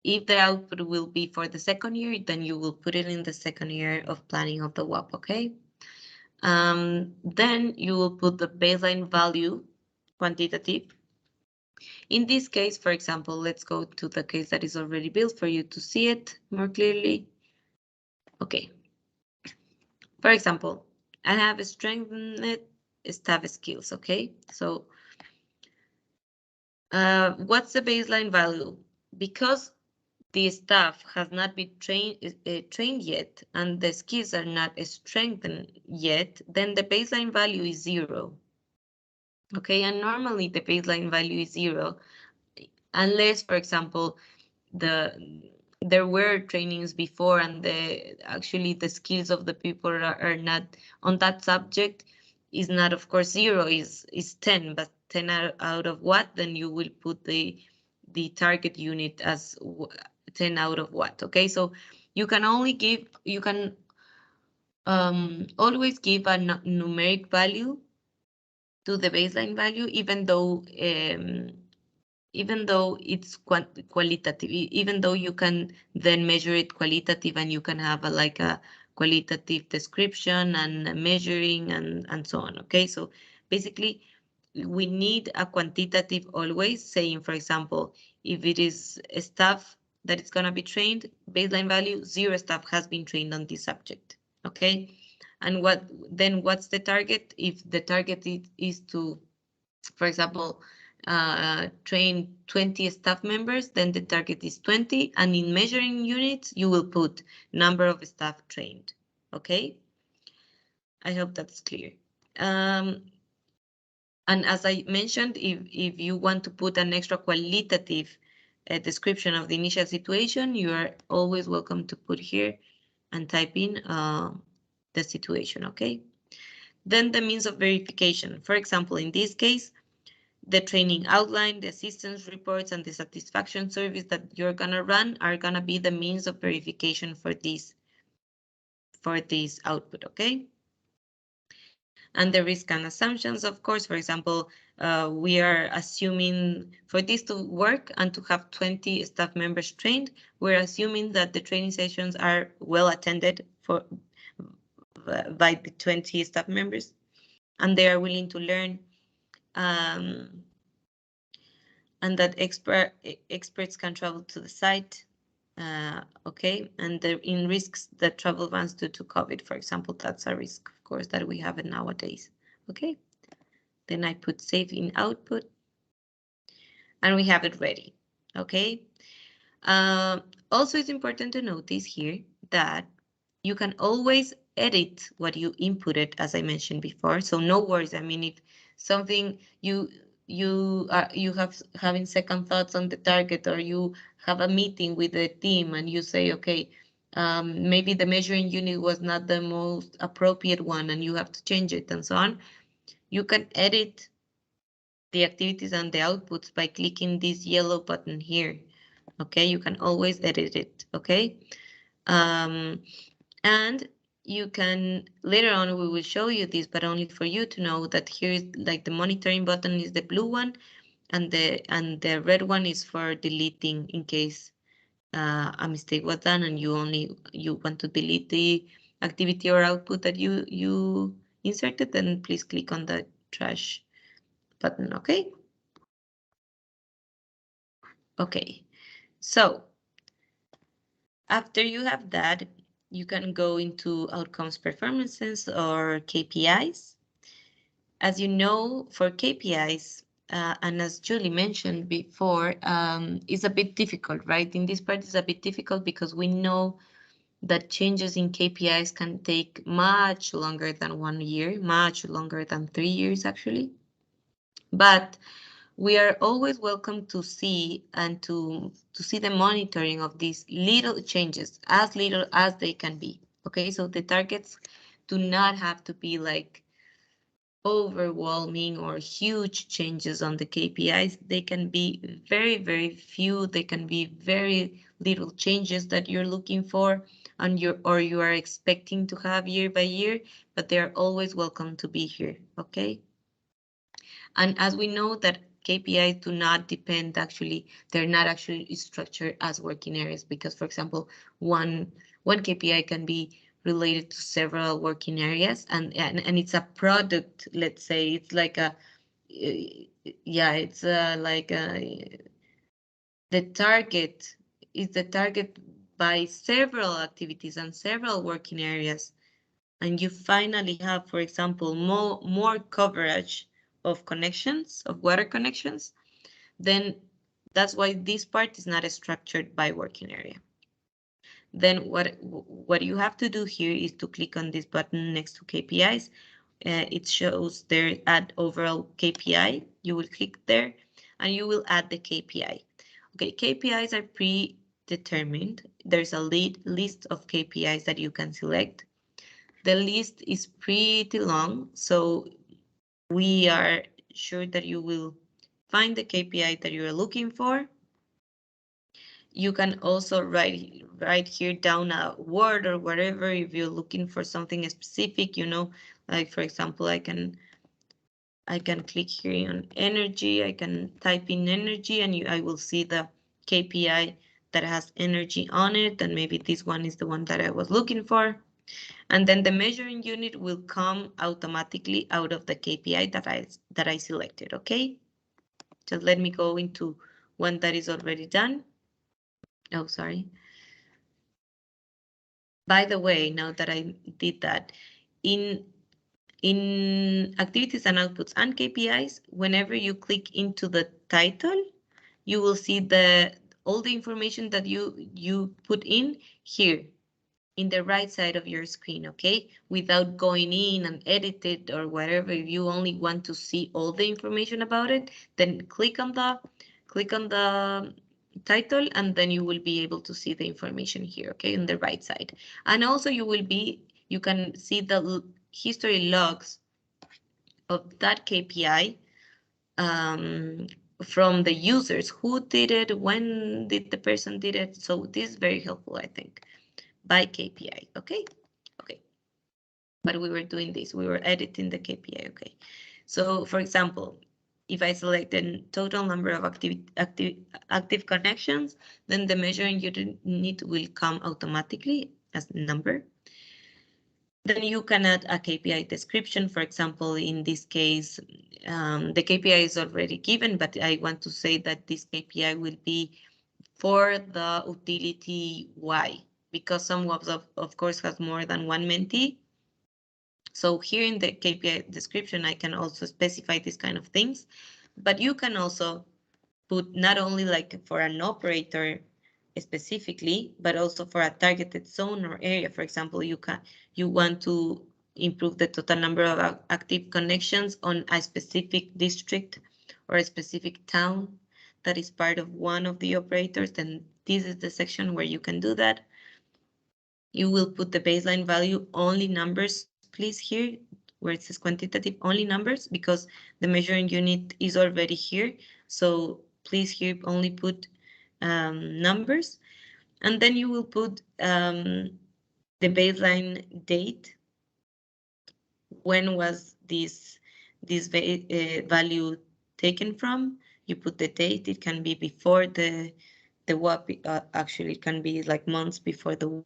If the output will be for the second year, then you will put it in the second year of planning of the WOP, okay? Then you will put the baseline value, quantitative. In this case, for example, let's go to the case that is already built for you to see it more clearly. Okay. For example, I have strengthened staff skills, okay? So what's the baseline value? Because the staff has not been trained yet and the skills are not strengthened yet, then the baseline value is 0. Okay, and normally the baseline value is 0, unless, for example, there were trainings before and actually the skills of the people are not on that subject is not, of course, 0, is 10, but 10 out of what? Then you will put the target unit as 10 out of what, okay? So you can always give a numeric value to the baseline value, even though it's qualitative, even though you can then measure it qualitative and you can have a qualitative description and measuring and so on, okay? So basically, we need a quantitative always, saying, for example, if it is a staff that is going to be trained, baseline value, 0 staff has been trained on this subject, okay? And what's the target? If the target is to, for example, train 20 staff members, then the target is 20. And in measuring units, you will put number of staff trained. Okay. I hope that's clear. And as I mentioned, if you want to put an extra qualitative description of the initial situation, you are always welcome to put here and type in the situation. Okay. Then the means of verification. For example, in this case, the training outline, the assistance reports, and the satisfaction surveys that you're gonna run are gonna be the means of verification for this output, okay? And the risk and assumptions, of course, for example, we are assuming for this to work and to have 20 staff members trained, we're assuming that the training sessions are well attended by the 20 staff members, and they are willing to learn, and that experts can travel to the site, okay? And in risks that travel bans due to COVID, for example, that's a risk, of course, that we have nowadays, okay? Then I put save in output, and we have it ready, okay? Also, it's important to notice here that you can always edit what you inputted, as I mentioned before, so no worries. I mean, if something you have having second thoughts on the target, or you have a meeting with the team and you say, okay, maybe the measuring unit was not the most appropriate one and you have to change it and so on. You can edit the activities and the outputs by clicking this yellow button here. Okay, you can always edit it. Okay, and you can, later on we will show you this, but only for you to know that here is like the monitoring button is the blue one, and the red one is for deleting in case a mistake was done and you want to delete the activity or output that you inserted. Then please click on the trash button. Okay. Okay, so after you have that, you can go into outcomes, performances, or KPIs. As you know, for KPIs, and as Julie mentioned before, it's a bit difficult, right? In this part, it's a bit difficult because we know that changes in KPIs can take much longer than 1 year, much longer than 3 years, actually. But we are always welcome to see and to see the monitoring of these little changes, as little as they can be. Okay, so the targets do not have to be like overwhelming or huge changes on the KPIs. They can be very, very few. They can be very little changes that you're looking for and you are expecting to have year by year, but they're always welcome to be here. Okay. And as we know that KPIs do not depend, actually, they're not actually structured as working areas because, for example, one KPI can be related to several working areas and it's a product, let's say, it's like a, yeah, it's like the target is the target by several activities and several working areas. And you finally have, for example, more coverage of connections, of water connections, then that's why this part is not structured by working area. Then what you have to do here is to click on this button next to KPIs. It shows there add overall KPI. You will click there and you will add the KPI. Okay, KPIs are predetermined. There's a list of KPIs that you can select. The list is pretty long, so we are sure that you will find the KPI that you are looking for. You can also write here down a word or whatever if you're looking for something specific, you know, like for example, I can click here on energy, I can type in energy and I will see the KPI that has energy on it, and maybe this one is the one that I was looking for. And then the measuring unit will come automatically out of the KPI that I selected, okay? Just let me go into one that is already done. Oh, sorry. By the way, now that I did that, in activities and outputs and KPIs, whenever you click into the title, you will see all the information that you put in here in the right side of your screen, okay? Without going in and edit it or whatever. If you only want to see all the information about it, then click on the title and then you will be able to see the information here, okay, on the right side. And also you can see the history logs of that KPI from the users, who did it, when did the person did it. So this is very helpful, I think, by KPI, okay? Okay. But we were doing this, we were editing the KPI, okay? So for example, if I select the total number of active connections, then the measuring unit will come automatically as number. Then you can add a KPI description. For example, in this case, the KPI is already given, but I want to say that this KPI will be for the utility Y, because some WOPs of course has more than one mentee. So here in the KPI description, I can also specify these kind of things, but you can also put not only like for an operator specifically, but also for a targeted zone or area. For example, you want to improve the total number of active connections on a specific district or a specific town that is part of one of the operators, then this is the section where you can do that. You will put the baseline value, only numbers, please, here, where it says quantitative, only numbers, because the measuring unit is already here. So please here only put numbers. And then you will put the baseline date. When was this value taken from? You put the date. It can be before the WOP. Actually, it can be like months before the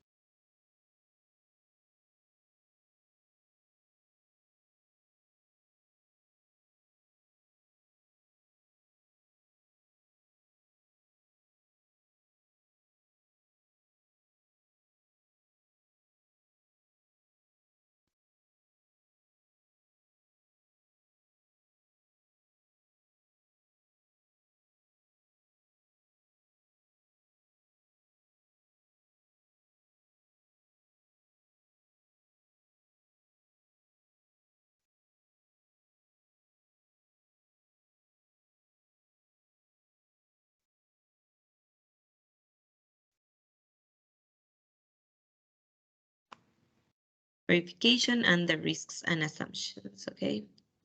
verification and the risks and assumptions, okay?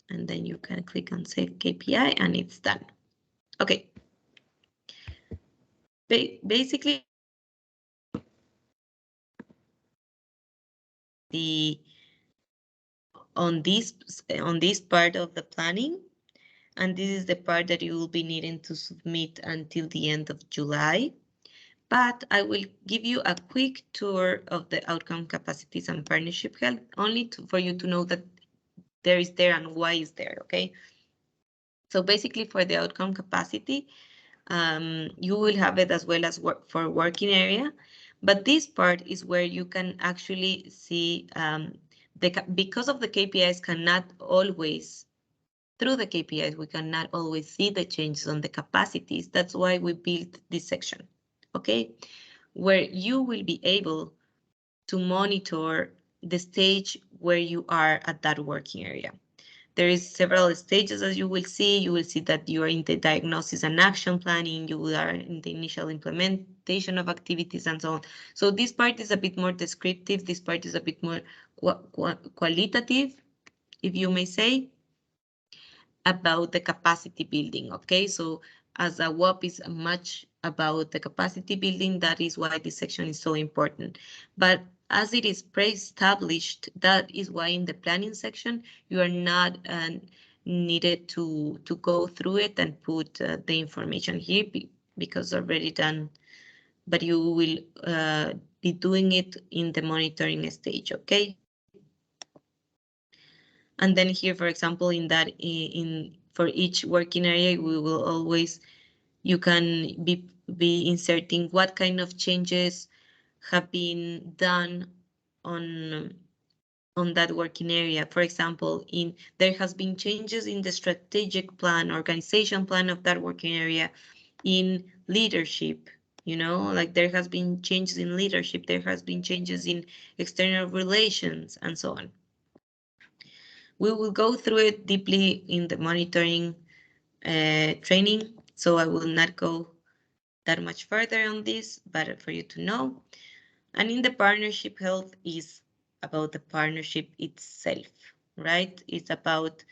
And then you can click on Save KPI and it's done. Okay. Basically, on this part of the planning, and this is the part that you will be needing to submit until the end of July. But I will give you a quick tour of the outcome capacities and partnership health, only for you to know that there is there and why is there, okay? So basically for the outcome capacity, you will have it as well as for working area. But this part is where you can actually see, because of the KPIs cannot always, through the KPIs, we cannot always see the changes on the capacities. That's why we built this section, okay? Where you will be able to monitor the stage where you are at that working area. There is several stages, as you will see. You will see that you are in the diagnosis and action planning. You are in the initial implementation of activities and so on. So this part is a bit more descriptive. This part is a bit more qualitative, if you may say, about the capacity building, okay? So as a WOP is much about the capacity building, that is why this section is so important. But as it is pre-established, that is why in the planning section, you are not needed to go through it and put the information here because already done, but you will be doing it in the monitoring stage, okay? And then here, for example, for each working area, we will always, you can be inserting what kind of changes have been done on that working area. For example, there has been changes in the strategic plan, organization plan of that working area, in leadership, like there has been changes in leadership, there has been changes in external relations, and so on. We will go through it deeply in the monitoring training, so I will not go that much further on this, but for you to know. And in the partnership health is about the partnership itself, right? It's about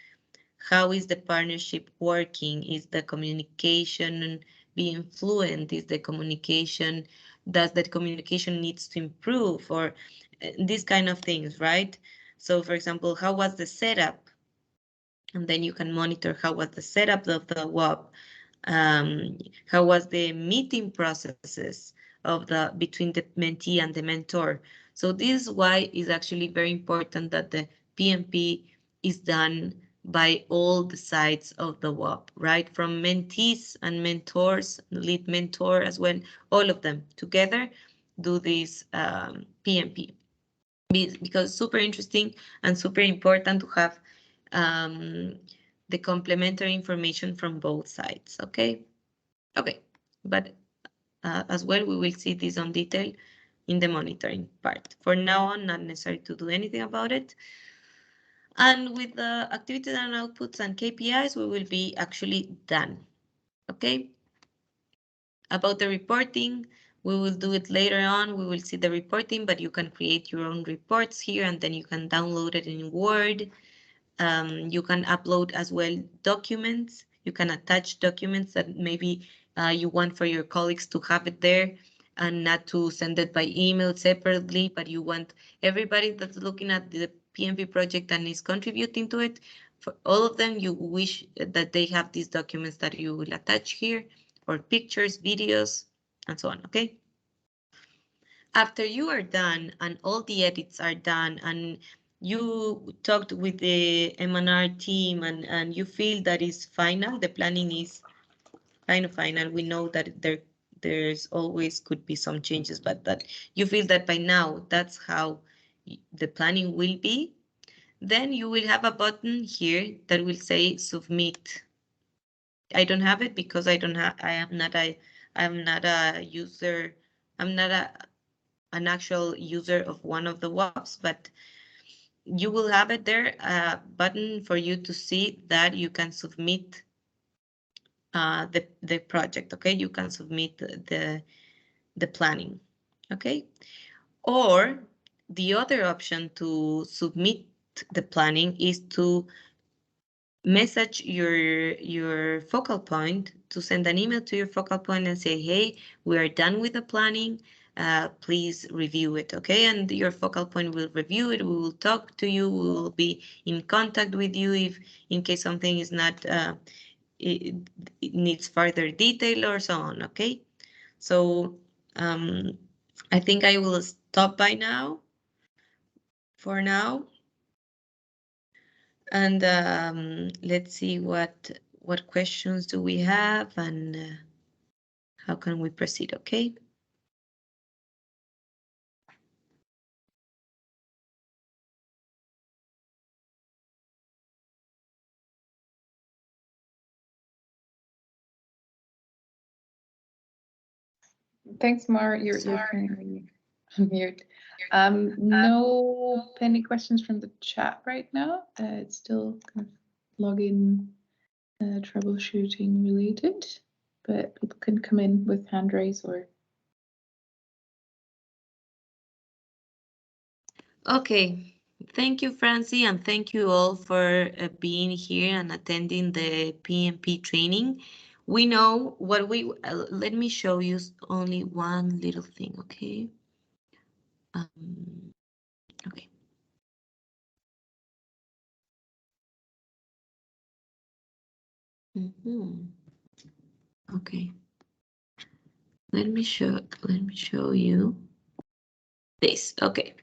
how is the partnership working? Is the communication being fluent? Is the communication, does that communication needs to improve, or these kind of things, right? So for example, how was the setup? And then you can monitor how was the setup of the WOP, how was the meeting processes between the mentee and the mentor. So this is why it's actually very important that the PMP is done by all the sides of the WOP, right? From mentees and mentors, lead mentor as well, all of them together do this PMP. Because super interesting and super important to have the complementary information from both sides, okay? Okay, but as well, we will see this on detail in the monitoring part. For now on, not necessary to do anything about it. And with the activities and outputs and KPIs, we will be actually done. Okay. About the reporting, we will do it later on. We will see the reporting, but you can create your own reports here and then you can download it in Word. You can upload as well documents. You can attach documents that maybe you want for your colleagues to have it there and not to send it by email separately, but you want everybody that's looking at the PMP project and is contributing to it, for all of them, you wish that they have these documents that you will attach here, or pictures, videos, and so on, okay? After you are done and all the edits are done and you talked with the M&R team and you feel that is final, the planning is kind of final. We know that there's always could be some changes, but that you feel that by now that's how the planning will be, then you will have a button here that will say submit. I don't have it because I am not a user. I'm not an actual user of one of the WOPs, but you will have it there, a button for you to see that you can submit the project, okay? You can submit the planning, okay? Or the other option to submit the planning is to message your focal point, to send an email to your focal point and say, hey, we are done with the planning. Please review it, okay? And your focal point will review it. We will talk to you. We will be in contact with you if in case something is not, it needs further detail or so on, okay? So I think I will stop by now, for now. And let's see what questions do we have and how can we proceed, okay? Thanks, Mar. You're currently on mute. No pending questions from the chat right now. It's still kind of login troubleshooting related, but people can come in with hand raise or. Okay, thank you, Francie, and thank you all for being here and attending the PMP training. We know what we, let me show you only one little thing, okay? Okay. Okay. Let me show you this, okay.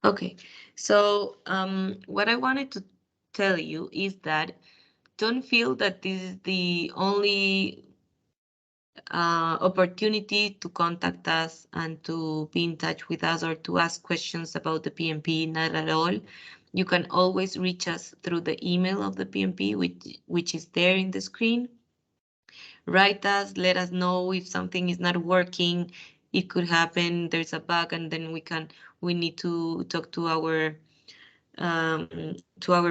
Okay, so what I wanted to tell you is that don't feel that this is the only opportunity to contact us and to be in touch with us or to ask questions about the PMP, not at all. You can always reach us through the email of the PMP, which is there in the screen. Write us, let us know if something is not working. It could happen, there's a bug, and then we need to talk to our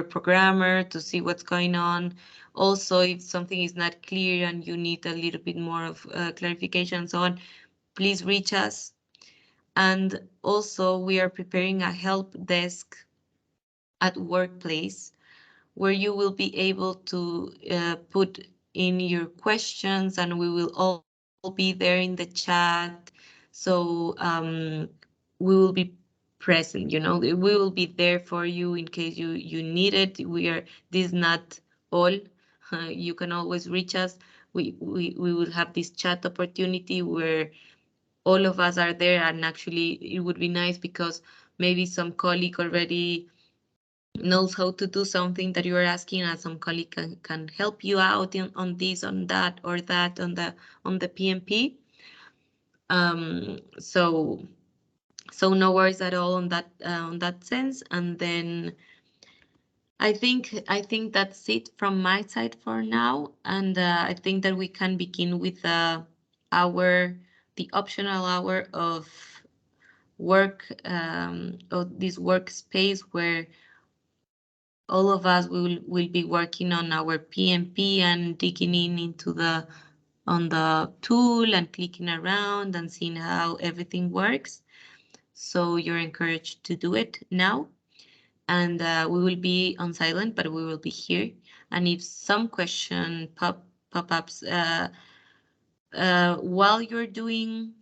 programmer to see what's going on. Also, if something is not clear and you need a little bit more of clarification and so on, please reach us. And also, we are preparing a help desk at workplace where you will be able to put in your questions and we will all be there in the chat. So we will be present, you know, we will be there for you in case you need it. This is not all. You can always reach us. We will have this chat opportunity where all of us are there, and actually it would be nice because maybe some colleague already knows how to do something that you are asking, and some colleague can help you out on this, on that, or that on the PMP. So no worries at all on that sense. And then I think that's it from my side for now, and I think that we can begin with the optional hour of this workspace where all of us will be working on our PMP and digging into the tool and clicking around and seeing how everything works. So you're encouraged to do it now. And we will be on silent, but we will be here. And if some question pop-ups while you're doing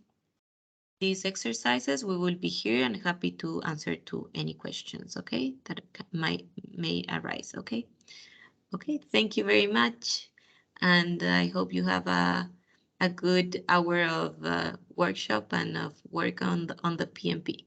these exercises, we will be here and happy to answer to any questions, okay, that may arise, okay? Okay, thank you very much. And I hope you have a good hour of workshop and of work on the PMP.